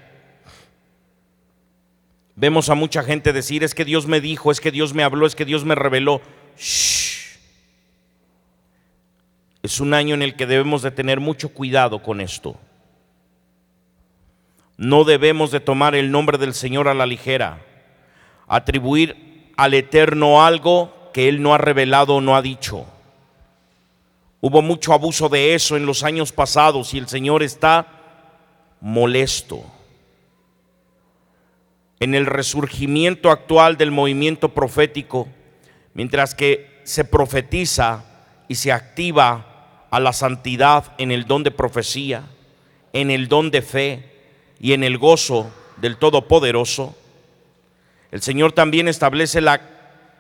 Vemos a mucha gente decir: es que Dios me dijo, es que Dios me habló, es que Dios me reveló. Shh. Es un año en el que debemos de tener mucho cuidado con esto. No debemos de tomar el nombre del Señor a la ligera, atribuir al Eterno algo que Él no ha revelado o no ha dicho. Hubo mucho abuso de eso en los años pasados y el Señor está molesto. En el resurgimiento actual del movimiento profético, mientras que se profetiza y se activa a la santidad en el don de profecía, en el don de fe y en el gozo del Todopoderoso, el Señor también establece la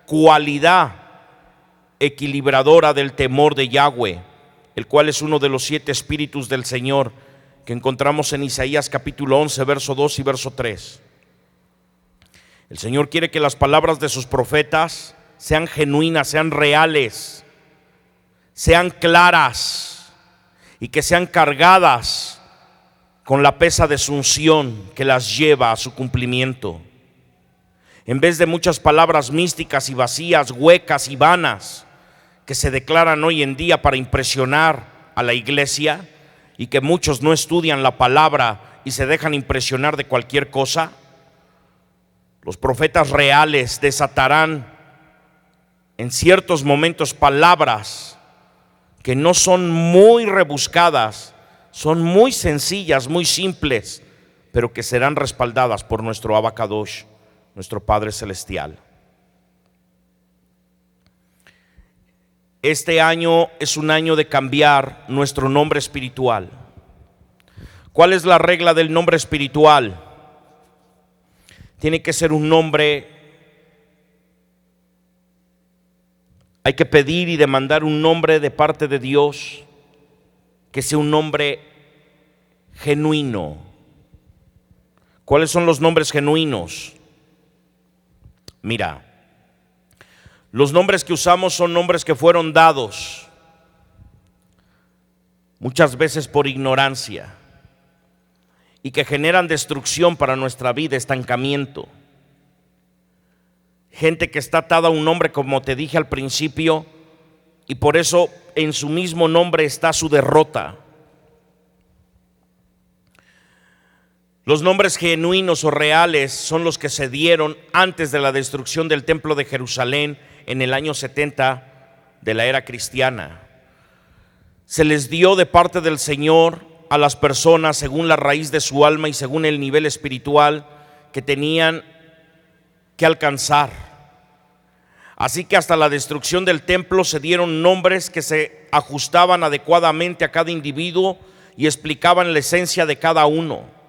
cualidad equilibradora del temor de Yahweh, el cual es uno de los 7 espíritus del Señor que encontramos en Isaías capítulo 11, verso 2 y verso 3. El Señor quiere que las palabras de sus profetas sean genuinas, sean reales, sean claras y que sean cargadas con la pesa de su unción que las lleva a su cumplimiento. En vez de muchas palabras místicas y vacías, huecas y vanas que se declaran hoy en día para impresionar a la iglesia, y que muchos no estudian la palabra y se dejan impresionar de cualquier cosa, los profetas reales desatarán en ciertos momentos palabras que no son muy rebuscadas, son muy sencillas, muy simples, pero que serán respaldadas por nuestro Abacadosh, nuestro Padre Celestial. Este año es un año de cambiar nuestro nombre espiritual. ¿Cuál es la regla del nombre espiritual? Tiene que ser un nombre, hay que pedir y demandar un nombre de parte de Dios que sea un nombre genuino. ¿Cuáles son los nombres genuinos? Mira, los nombres que usamos son nombres que fueron dados muchas veces por ignorancia y que generan destrucción para nuestra vida, estancamiento. Gente que está atada a un nombre, como te dije al principio, y por eso en su mismo nombre está su derrota. Los nombres genuinos o reales son los que se dieron antes de la destrucción del templo de Jerusalén en el año 70 de la era cristiana. Se les dio de parte del Señor a las personas según la raíz de su alma y según el nivel espiritual que tenían que alcanzar. Así que hasta la destrucción del templo se dieron nombres que se ajustaban adecuadamente a cada individuo y explicaban la esencia de cada uno.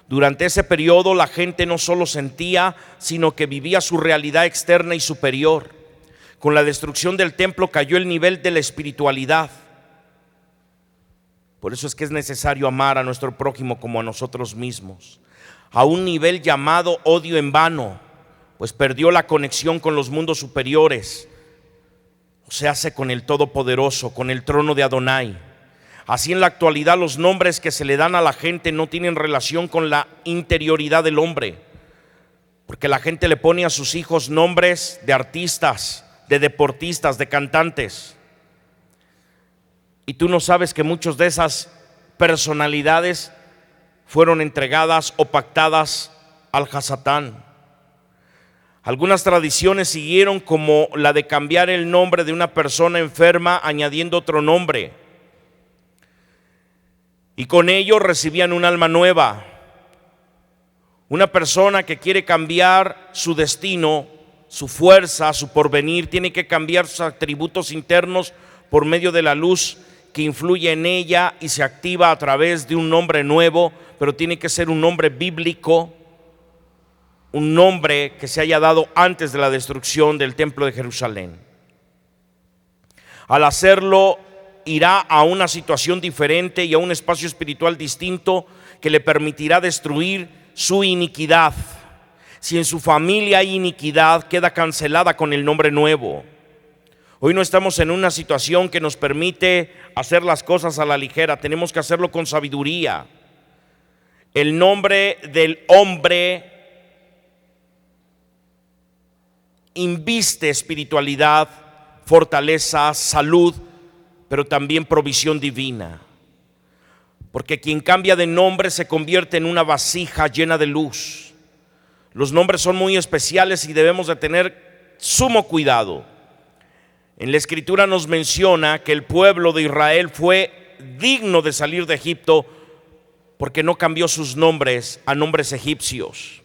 Durante ese periodo la gente no solo sentía, sino que vivía su realidad externa y superior. Con la destrucción del templo cayó el nivel de la espiritualidad. Por eso es que es necesario amar a nuestro prójimo como a nosotros mismos, a un nivel llamado odio en vano, pues perdió la conexión con los mundos superiores, o sea, con el Todopoderoso, con el trono de Adonai. Así en la actualidad los nombres que se le dan a la gente no tienen relación con la interioridad del hombre, porque la gente le pone a sus hijos nombres de artistas, de deportistas, de cantantes. Y tú no sabes que muchas de esas personalidades fueron entregadas o pactadas al Hasatán. Algunas tradiciones siguieron, como la de cambiar el nombre de una persona enferma añadiendo otro nombre, y con ello recibían un alma nueva. Una persona que quiere cambiar su destino
su fuerza, su porvenir. Tiene que cambiar sus atributos internos por medio de la luz que influye en ella y se activa a través de un nombre nuevo, pero tiene que ser un nombre bíblico, un nombre que se haya dado antes de la destrucción del templo de Jerusalén. Al hacerlo, irá a una situación diferente y a un espacio espiritual distinto que le permitirá destruir su iniquidad. Si en su familia hay iniquidad, queda cancelada con el nombre nuevo. Hoy no estamos en una situación que nos permite hacer las cosas a la ligera, tenemos que hacerlo con sabiduría. El nombre del hombre inviste espiritualidad, fortaleza, salud, pero también provisión divina. Porque quien cambia de nombre se convierte en una vasija llena de luz. Los nombres son muy especiales y debemos de tener sumo cuidado. En la Escritura nos menciona que el pueblo de Israel fue digno de salir de Egipto porque no cambió sus nombres a nombres egipcios,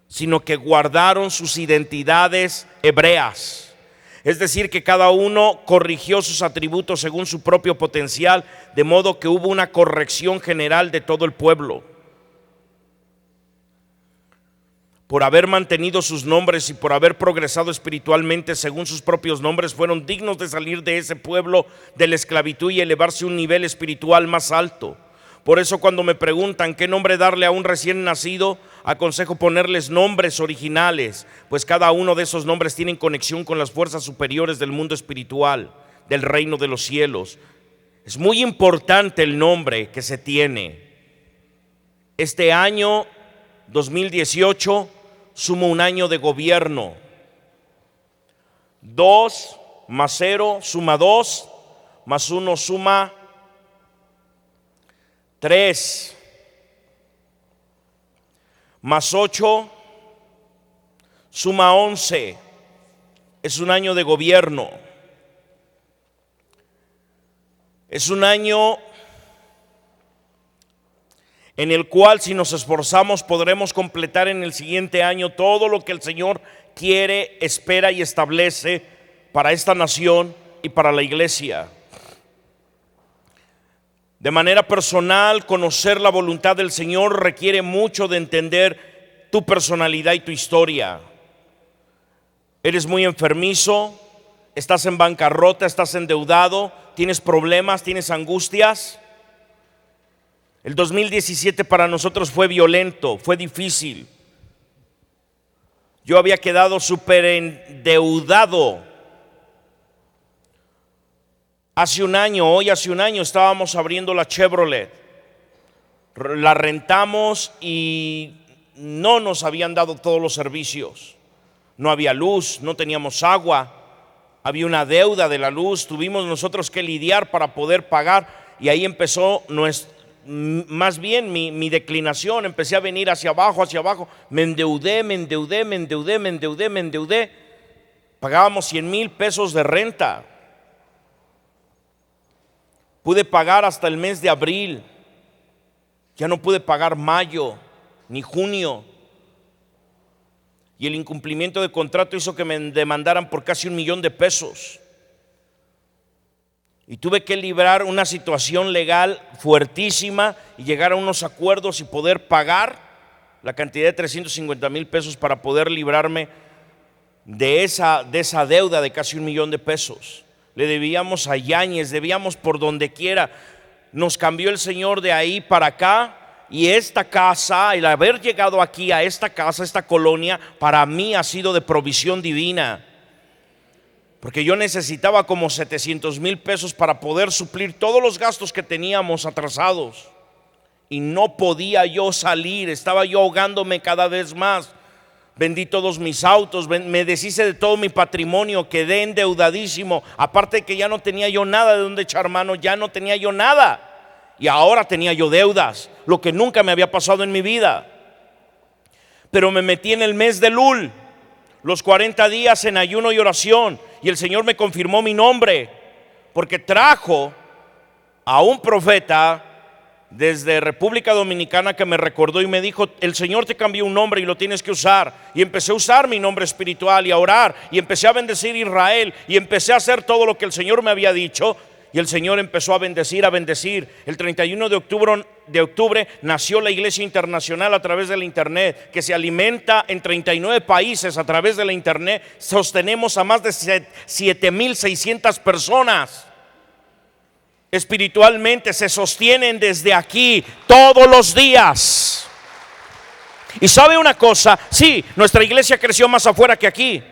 sino que guardaron sus identidades hebreas. Es decir, que cada uno corrigió sus atributos según su propio potencial, de modo que hubo una corrección general de todo el pueblo. Por haber mantenido sus nombres y por haber progresado espiritualmente según sus propios nombres, fueron dignos de salir de ese pueblo de la esclavitud y elevarse a un nivel espiritual más alto. Por eso, cuando me preguntan qué nombre darle a un recién nacido, aconsejo ponerles nombres originales, pues cada uno de esos nombres tienen conexión con las fuerzas superiores del mundo espiritual, del reino de los cielos. Es muy importante el nombre que se tiene. Este año 2018 suma un año de gobierno. 2 más 0 suma 2, más 1 suma 3, más 8 suma 11. Es un año de gobierno. Es un año en el cual, si nos esforzamos, podremos completar en el siguiente año todo lo que el Señor quiere, espera y establece para esta nación y para la iglesia. De manera personal, conocer la voluntad del Señor requiere mucho de entender tu personalidad y tu historia. Eres muy enfermizo, estás en bancarrota, estás endeudado, tienes problemas, tienes angustias. El 2017 para nosotros fue violento, fue difícil. Yo había quedado súper endeudado. Hace un año estábamos abriendo la Chevrolet. La rentamos y no nos habían dado todos los servicios. No había luz, no teníamos agua, había una deuda de la luz. Tuvimos nosotros que lidiar para poder pagar y ahí empezó más bien mi declinación. Empecé a venir hacia abajo. Me endeudé. Pagábamos 100,000 pesos de renta. Pude pagar hasta el mes de abril. Ya no pude pagar mayo ni junio. Y el incumplimiento de contrato hizo que me demandaran por casi 1,000,000 de pesos. Y tuve que librar una situación legal fuertísima y llegar a unos acuerdos y poder pagar la cantidad de 350,000 pesos para poder librarme de esa deuda de casi 1,000,000 de pesos. Le debíamos a Yáñez, debíamos por donde quiera. Nos cambió el Señor de ahí para acá. Y esta casa, el haber llegado aquí a esta casa, esta colonia, para mí ha sido de provisión divina. Porque yo necesitaba como 700,000 pesos para poder suplir todos los gastos que teníamos atrasados. Y no podía yo salir, estaba yo ahogándome cada vez más. Vendí todos mis autos, me deshice de todo mi patrimonio, quedé endeudadísimo. Aparte de que ya no tenía yo nada de donde echar mano, ya no tenía yo nada. Y ahora tenía yo deudas, lo que nunca me había pasado en mi vida. Pero me metí en el mes de Elul, los 40 días en ayuno y oración, y el Señor me confirmó mi nombre, porque trajo a un profeta desde República Dominicana que me recordó y me dijo: el Señor te cambió un nombre y lo tienes que usar. Y empecé a usar mi nombre espiritual y a orar, y empecé a bendecir Israel, y empecé a hacer todo lo que el Señor me había dicho. Y el Señor empezó a bendecir, a bendecir. El 31 de octubre nació la Iglesia Internacional a través de la internet, que se alimenta en 39 países a través de la internet. Sostenemos a más de 7,600 personas. Espiritualmente se sostienen desde aquí todos los días. Y sabe una cosa, sí, nuestra iglesia creció más afuera que aquí.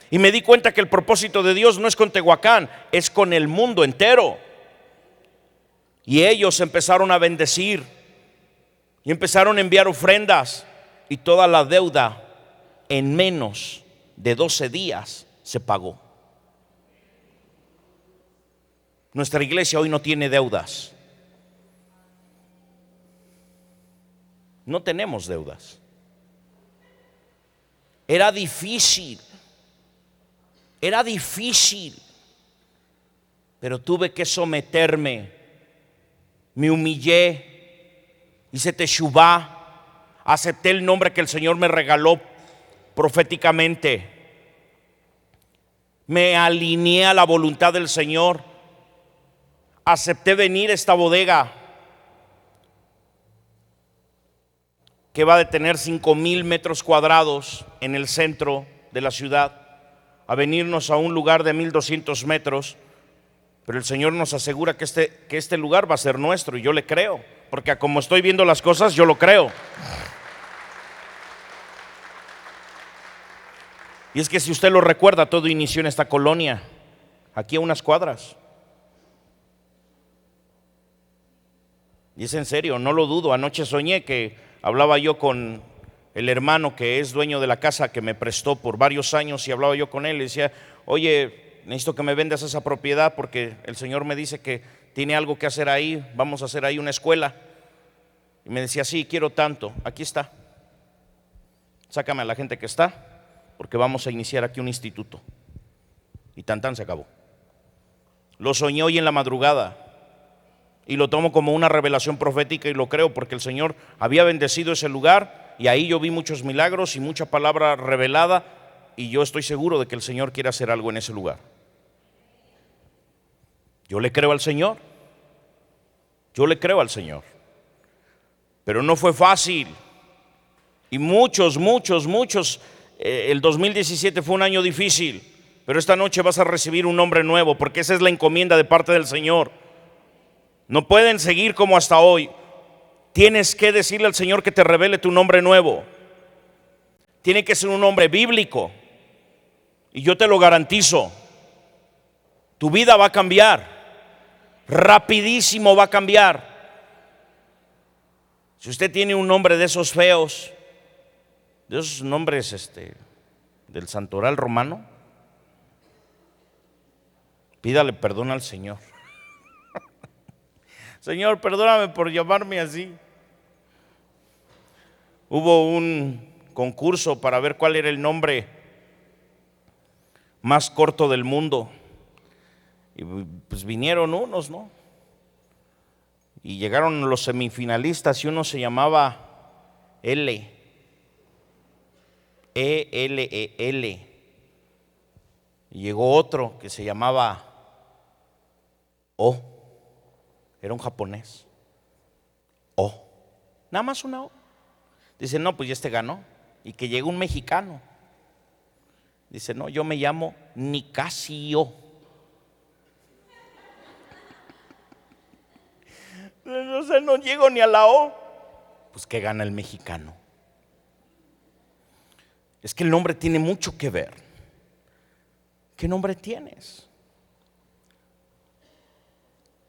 Y me di cuenta que el propósito de Dios no es con Tehuacán, es con el mundo entero. Y ellos empezaron a bendecir y empezaron a enviar ofrendas, y toda la deuda en menos de 12 días se pagó. Nuestra iglesia hoy no tiene deudas. No tenemos deudas. Era difícil, pero tuve que someterme. Me humillé, hice teshuvá, acepté el nombre que el Señor me regaló proféticamente. Me alineé a la voluntad del Señor. Acepté venir a esta bodega que va a tener 5,000 metros cuadrados en el centro de la ciudad, a venirnos a un lugar de 1,200 metros. Pero el Señor nos asegura que este lugar va a ser nuestro, y yo le creo, porque como estoy viendo las cosas, yo lo creo. Y es que si usted lo recuerda, todo inició en esta colonia, aquí a unas cuadras. Y es en serio, no lo dudo. Anoche soñé que hablaba yo con el hermano que es dueño de la casa que me prestó por varios años, y hablaba yo con él y decía: oye, necesito que me vendas esa propiedad porque el Señor me dice que tiene algo que hacer ahí, vamos a hacer ahí una escuela. Y me decía: sí, quiero tanto, aquí está, sácame a la gente que está, porque vamos a iniciar aquí un instituto. Y tan se acabó. Lo soñé hoy en la madrugada y lo tomo como una revelación profética, y lo creo porque el Señor había bendecido ese lugar, y ahí yo vi muchos milagros y mucha palabra revelada, y yo estoy seguro de que el Señor quiere hacer algo en ese lugar. Yo le creo al Señor, pero no fue fácil. Y muchos, el 2017 fue un año difícil, pero esta noche vas a recibir un nombre nuevo, porque esa es la encomienda de parte del Señor. No pueden seguir como hasta hoy. Tienes que decirle al Señor que te revele tu nombre nuevo. Tiene que ser un nombre bíblico, y yo te lo garantizo, tu vida va a cambiar. Rapidísimo va a cambiar. Si usted tiene un nombre de esos feos, de esos nombres del santoral romano, pídale perdón al Señor. Señor, perdóname por llamarme así. Hubo un concurso para ver cuál era el nombre más corto del mundo. Y pues vinieron unos, ¿no? Y llegaron los semifinalistas, y uno se llamaba L, E-L-E-L. Y llegó otro que se llamaba O, era un japonés. O, nada más una O. Dice: no, pues ya ganó. Y que llegó un mexicano. Dice: no, yo me llamo Nicasio. No llego ni a la O. Pues ¿qué gana el mexicano? Es que el nombre tiene mucho que ver. ¿Qué nombre tienes?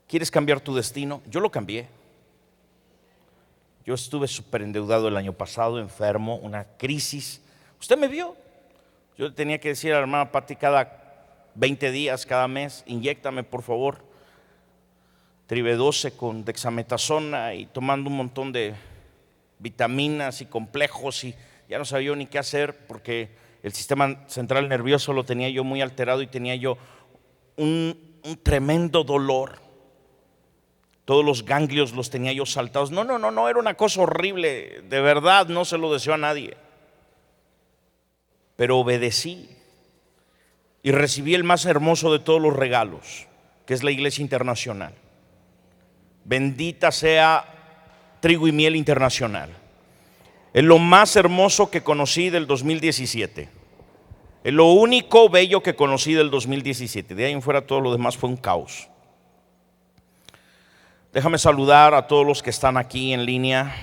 ¿Quieres cambiar tu destino? Yo lo cambié. Yo estuve súper endeudado el año pasado, enfermo, una crisis. Usted me vio. Yo tenía que decir a la hermana Pati cada 20 días, cada mes: inyéctame por favor Tribe-12 con dexametasona, y tomando un montón de vitaminas y complejos, y ya no sabía yo ni qué hacer, porque el sistema central nervioso lo tenía yo muy alterado, y tenía yo un tremendo dolor. Todos los ganglios los tenía yo saltados. No, era una cosa horrible. De verdad, no se lo deseo a nadie. Pero obedecí y recibí el más hermoso de todos los regalos, que es la Iglesia Internacional. Bendita sea Trigo y Miel Internacional. Es lo más hermoso que conocí del 2017. Es lo único bello que conocí del 2017. De ahí en fuera todo lo demás fue un caos. Déjame saludar a todos los que están aquí en línea.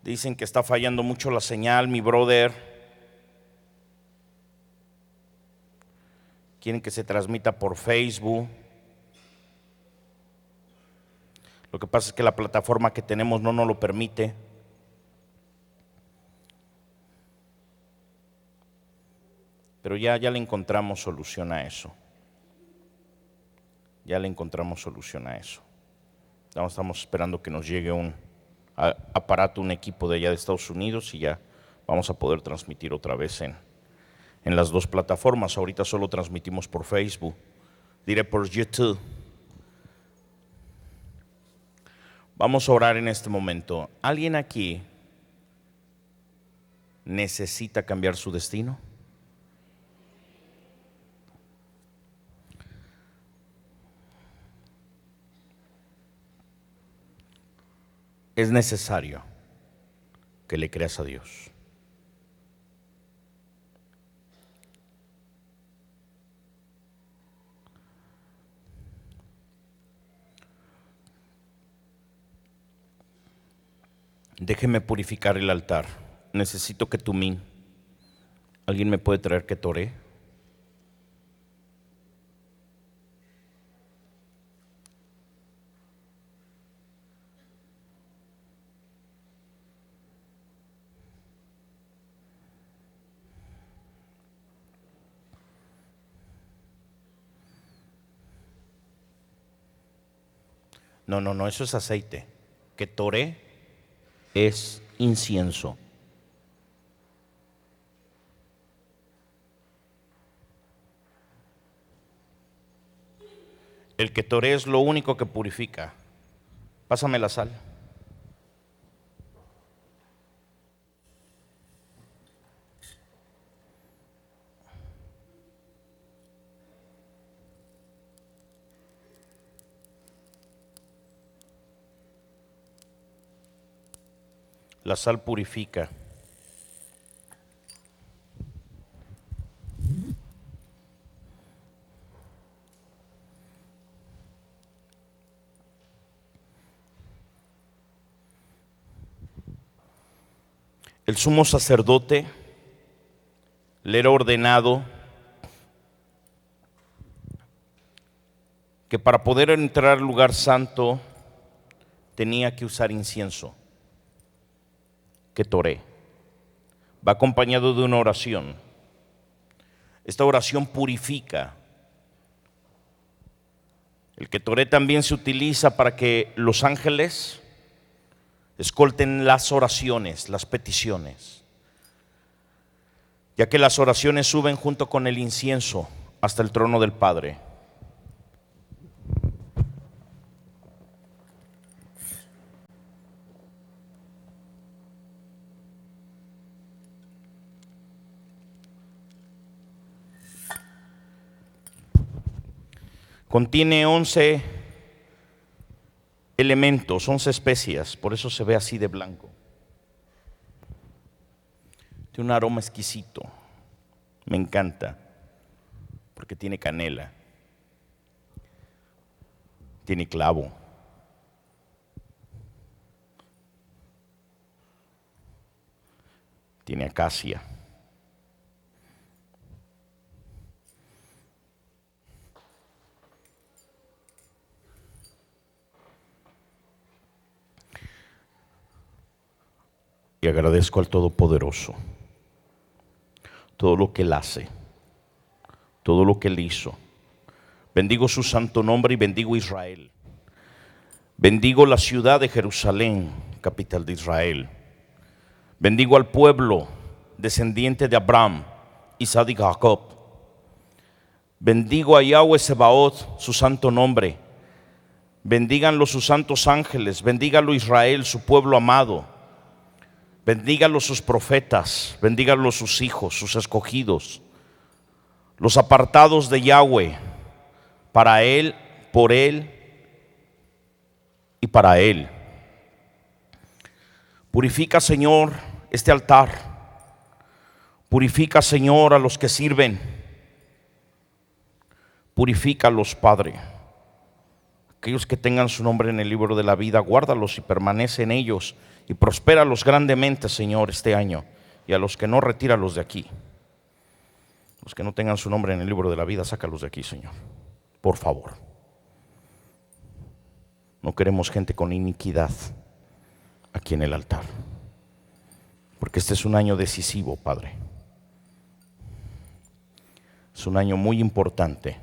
Dicen que está fallando mucho la señal, mi brother. Quieren que se transmita por Facebook. Lo que pasa es que la plataforma que tenemos no nos lo permite. Pero ya le encontramos solución a eso. Ya le encontramos solución a eso. Estamos esperando que nos llegue un aparato, un equipo de allá de Estados Unidos y ya vamos a poder transmitir otra vez en las dos plataformas. Ahorita solo transmitimos por Facebook, diré por YouTube. Vamos a orar en este momento. ¿Alguien aquí necesita cambiar su destino? Es necesario que le creas a Dios. Déjeme purificar el altar. Necesito que tumín. ¿Alguien me puede traer que toré? No, eso es aceite. Que toré es incienso. El que toré es lo único que purifica. Pásame la sal. La sal purifica. El sumo sacerdote le era ordenado que para poder entrar al lugar santo tenía que usar incienso, que toré. Va acompañado de una oración. Esta oración purifica. El que toré también se utiliza para que los ángeles escolten las oraciones, las peticiones, ya que las oraciones suben junto con el incienso hasta el trono del Padre. Contiene 11 elementos, 11 especias, por eso se ve así de blanco. Tiene un aroma exquisito, me encanta, porque tiene canela, tiene clavo, tiene acacia, y agradezco al Todopoderoso todo lo que Él hace, todo lo que Él hizo. Bendigo su santo nombre y bendigo Israel. Bendigo la ciudad de Jerusalén, capital de Israel. Bendigo al pueblo descendiente de Abraham, Isaac y Jacob. Bendigo a Yahweh Sebaot, su santo nombre. Bendíganlo sus santos ángeles, bendígalo Israel, su pueblo amado. Bendígalo sus profetas, bendígalo sus hijos, sus escogidos, los apartados de Yahweh, para Él, por Él y para Él. Purifica, Señor, este altar. Purifica, Señor, a los que sirven. Purifícalos, Padre. Aquellos que tengan su nombre en el libro de la vida, guárdalos y permanece en ellos y prospéralos grandemente, Señor, este año. Y a los que no, retíralos de aquí. Los que no tengan su nombre en el libro de la vida, sácalos de aquí, Señor. Por favor. No queremos gente con iniquidad aquí en el altar, porque este es un año decisivo, Padre. Es un año muy importante.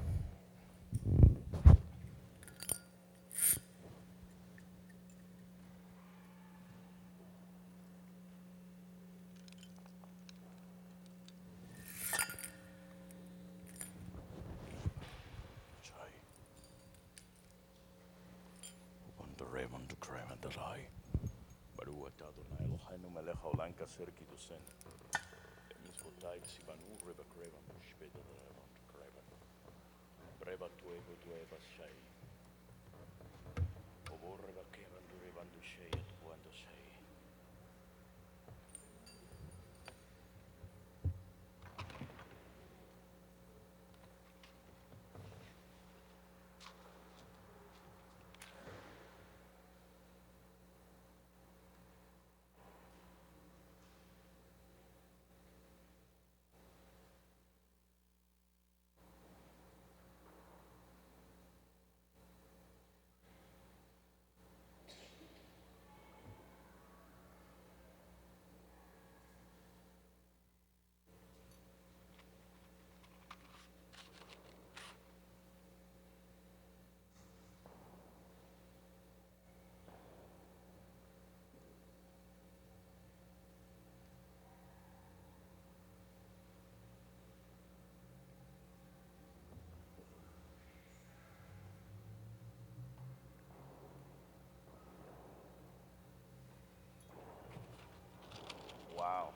Wow.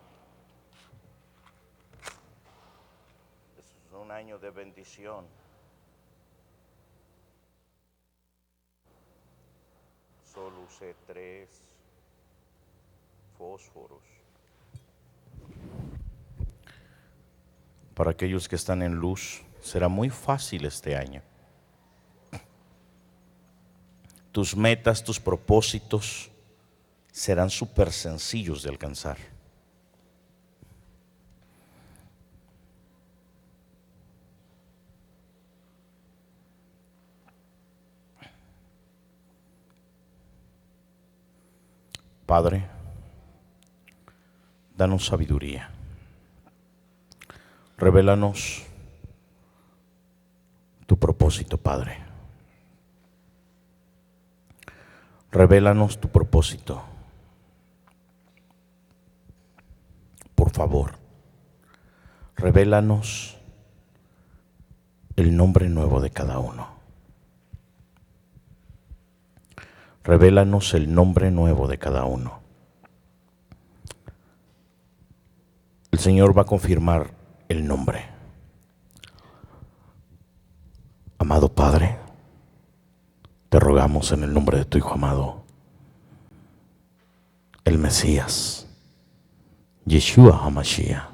Es un año de bendición. Solo usé 3 fósforos. Para aquellos que están en luz, será muy fácil este año. Tus metas, tus propósitos serán súper sencillos de alcanzar. Padre, danos sabiduría. Revélanos tu propósito, Padre. Revélanos tu propósito. Por favor, revélanos el nombre nuevo de cada uno. Revélanos el nombre nuevo de cada uno. El Señor va a confirmar el nombre. Amado Padre, te rogamos en el nombre de tu Hijo amado, el Mesías, Yeshua HaMashiach,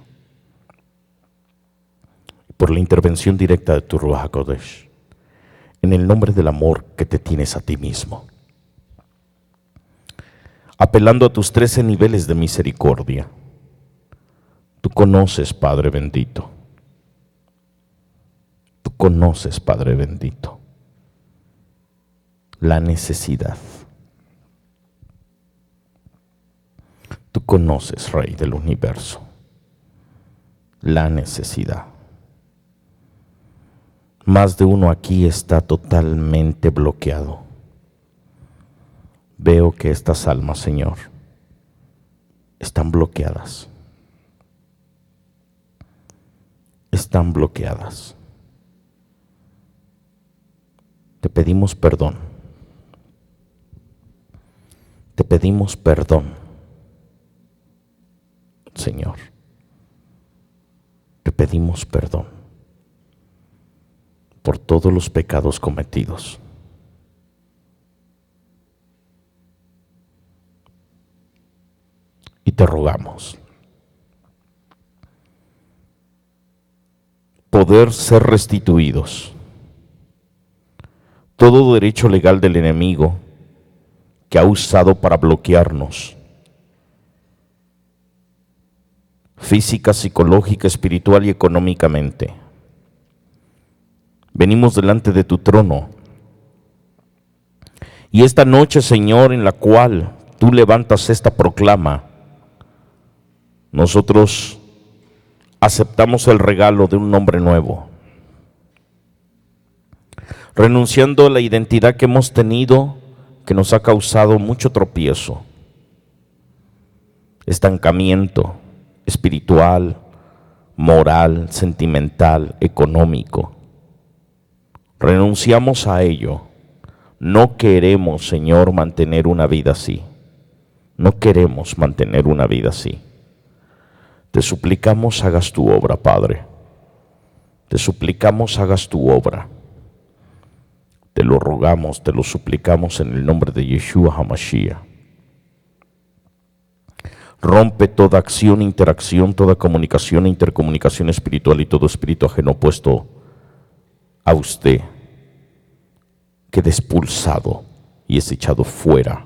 por la intervención directa de tu Ruach HaKodesh, en el nombre del amor que te tienes a ti mismo, apelando a tus 13 niveles de misericordia. Tú conoces, Padre bendito. Tú conoces, Padre bendito, la necesidad. Tú conoces, Rey del universo, la necesidad. Más de uno aquí está totalmente bloqueado. Veo que estas almas, Señor, están bloqueadas.
están bloqueadas. Te pedimos perdón. Te pedimos perdón, Señor. Te pedimos perdón por todos los pecados cometidos. Y te rogamos poder ser restituidos. Todo derecho legal del enemigo que ha usado para bloquearnos, física, psicológica, espiritual y económicamente. Venimos delante de tu trono. Y esta noche, Señor, en la cual tú levantas esta proclama, nosotros aceptamos el regalo de un nombre nuevo, renunciando a la identidad que hemos tenido, que nos ha causado mucho tropiezo, estancamiento espiritual, moral, sentimental, económico. Renunciamos a ello. No queremos, Señor, mantener una vida así. No queremos mantener una vida así. Te suplicamos hagas tu obra, Padre. Te suplicamos hagas tu obra. Te lo rogamos, te lo suplicamos en el nombre de Yeshua HaMashiach. Rompe toda acción, interacción, toda comunicación e intercomunicación espiritual y todo espíritu ajeno puesto a usted. Quede expulsado y es echado fuera.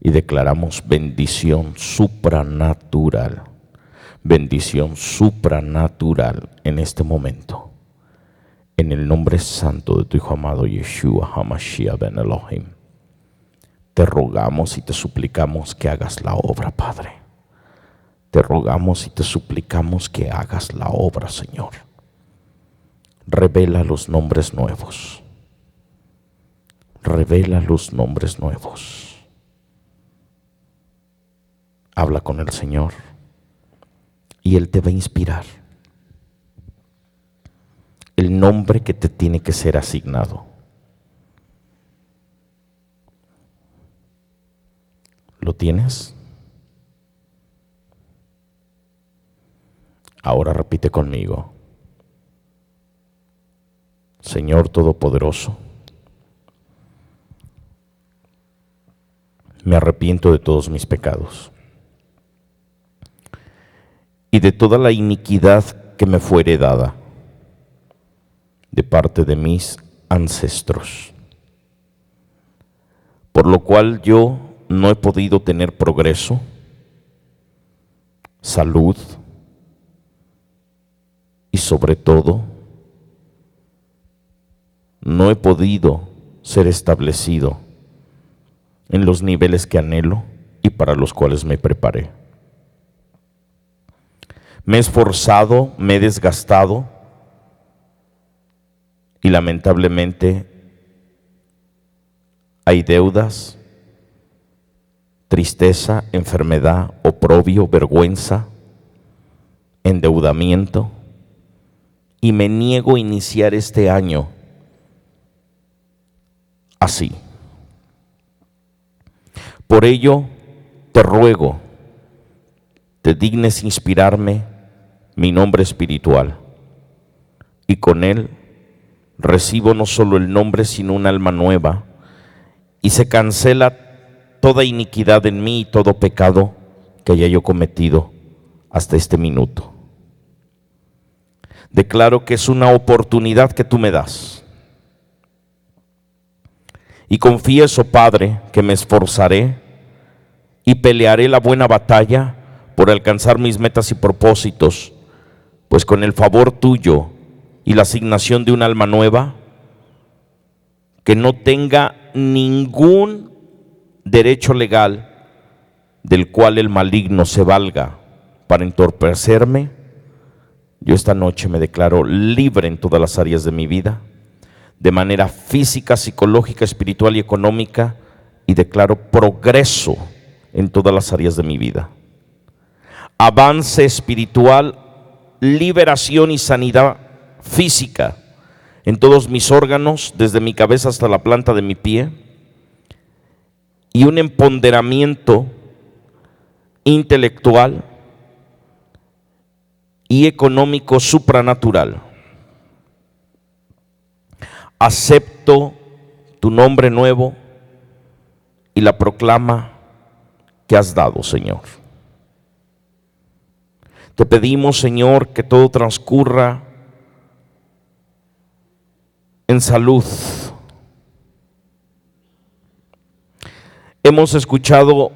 Y declaramos bendición supranatural. Bendición supranatural en este momento. En el nombre santo de tu Hijo amado Yeshua HaMashiach ben Elohim, te rogamos y te suplicamos que hagas la obra, Padre. Te rogamos y te suplicamos que hagas la obra, Señor. Revela los nombres nuevos. Revela los nombres nuevos. Habla con el Señor y Él te va a inspirar el nombre que te tiene que ser asignado. ¿Lo tienes? Ahora repite conmigo. Señor Todopoderoso, me arrepiento de todos mis pecados y de toda la iniquidad que me fue heredada de parte de mis ancestros, por lo cual yo no he podido tener progreso, salud y sobre todo no he podido ser establecido en los niveles que anhelo y para los cuales me preparé. Me he esforzado, me he desgastado y lamentablemente hay deudas, tristeza, enfermedad, oprobio, vergüenza, endeudamiento, y me niego a iniciar este año así. Por ello, te ruego, te dignes inspirarme mi nombre espiritual, y con él recibo no solo el nombre, sino un alma nueva, y se cancela toda iniquidad en mí y todo pecado que haya yo cometido hasta este minuto. Declaro que es una oportunidad que tú me das. Y confieso, Padre, que me esforzaré y pelearé la buena batalla por alcanzar mis metas y propósitos, pues con el favor tuyo y la asignación de un alma nueva, que no tenga ningún derecho legal del cual el maligno se valga para entorpecerme, yo esta noche me declaro libre en todas las áreas de mi vida, de manera física, psicológica, espiritual y económica, y declaro progreso en todas las áreas de mi vida. Avance espiritual
liberación y sanidad física en todos mis órganos, desde mi cabeza hasta la planta de mi pie, y un empoderamiento intelectual y económico supranatural. Acepto tu nombre nuevo y la proclama que has dado, Señor. Te pedimos, Señor, que todo transcurra en salud. Hemos escuchado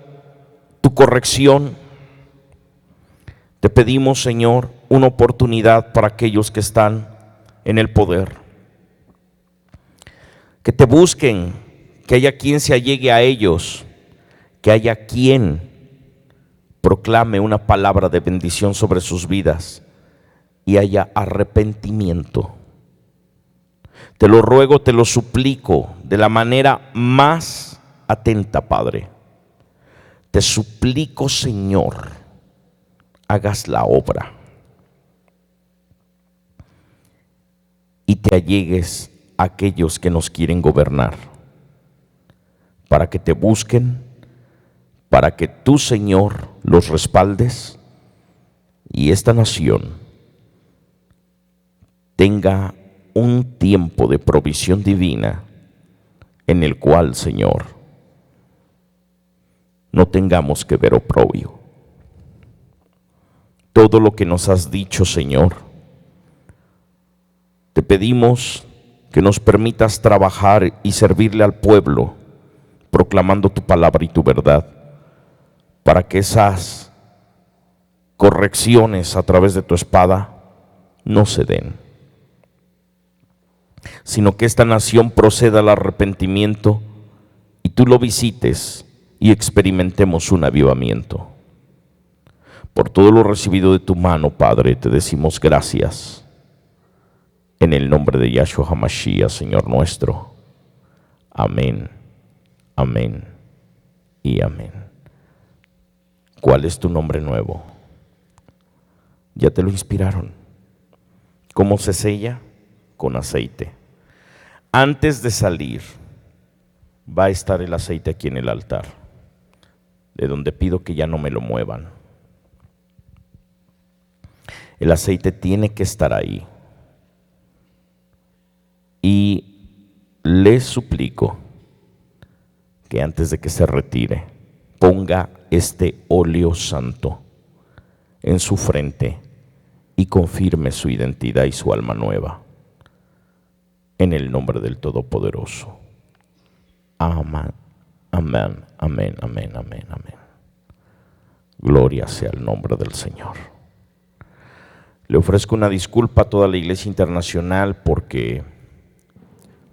tu corrección. Te pedimos, Señor, una oportunidad para aquellos que están en el poder. Que te busquen, que haya quien se allegue a ellos, que haya quien proclame una palabra de bendición sobre sus vidas y haya arrepentimiento. Te lo ruego, te lo suplico de la manera más atenta, Padre. Te suplico, Señor, hagas la obra y te allegues a aquellos que nos quieren gobernar, para que te busquen, para que tú, Señor, los respaldes y esta nación tenga un tiempo de provisión divina en el cual, Señor, no tengamos que ver oprobio. Todo lo que nos has dicho, Señor, te pedimos que nos permitas trabajar y servirle al pueblo, proclamando tu palabra y tu verdad, para que esas correcciones a través de tu espada no se den, sino que esta nación proceda al arrepentimiento y tú lo visites y experimentemos un avivamiento. Por todo lo recibido de tu mano, Padre, te decimos gracias. En el nombre de Yahshua HaMashiach, Señor nuestro. Amén, amén y amén. ¿Cuál es tu nombre nuevo? Ya te lo inspiraron. ¿Cómo se sella? Con aceite. Antes de salir, va a estar el aceite aquí en el altar, de donde pido que ya no me lo muevan. El aceite tiene que estar ahí. Y les suplico que antes de que se retire, ponga este óleo santo en su frente y confirme su identidad y su alma nueva. En el nombre del Todopoderoso. Amén, amén, amén, amén, amén, amén. Gloria sea el nombre del Señor. Le ofrezco una disculpa a toda la Iglesia Internacional porque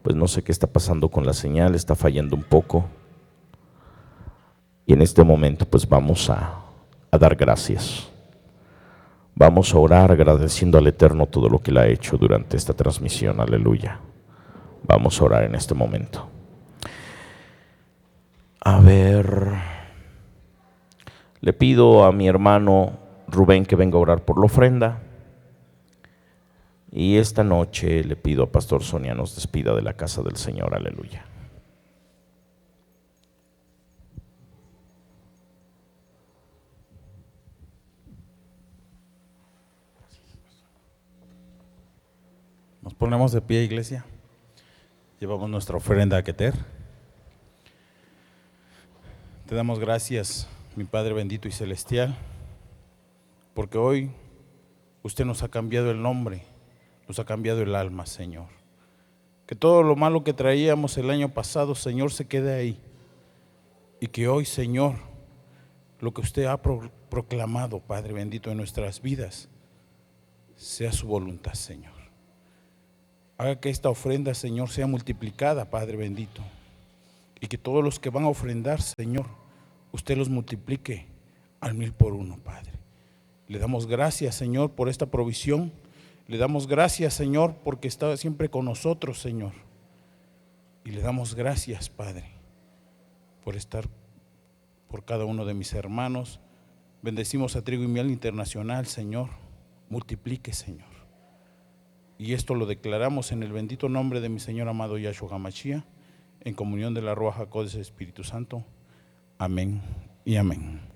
pues no sé qué está pasando con la señal, está fallando un poco. Y en este momento pues vamos a dar gracias. Vamos a orar agradeciendo al Eterno todo lo que Él ha hecho durante esta transmisión. Aleluya. Vamos a orar en este momento. A ver, le pido a mi hermano Rubén que venga a orar por la ofrenda. Y esta noche le pido a Pastor Sonia nos despida de la casa del Señor. Aleluya.
Nos ponemos de pie, iglesia. Llevamos nuestra ofrenda a Keter. Te damos gracias, mi Padre bendito y celestial, porque hoy usted nos ha cambiado el nombre, nos ha cambiado el alma, Señor. Que todo lo malo que traíamos el año pasado, Señor, se quede ahí. Y que hoy, Señor, lo que usted ha proclamado, Padre bendito, en nuestras vidas, sea su voluntad, Señor. Haga que esta ofrenda, Señor, sea multiplicada, Padre bendito. Y que todos los que van a ofrendar, Señor, usted los multiplique al 1000 por 1, Padre. Le damos gracias, Señor, por esta provisión. Le damos gracias, Señor, porque está siempre con nosotros, Señor. Y le damos gracias, Padre, por estar por cada uno de mis hermanos. Bendecimos a Trigo y Miel Internacional, Señor, multiplique, Señor. Y esto lo declaramos en el bendito nombre de mi Señor amado Yahshua HaMashiach, en comunión de la Ruach HaKodesh Espíritu Santo. Amén y amén.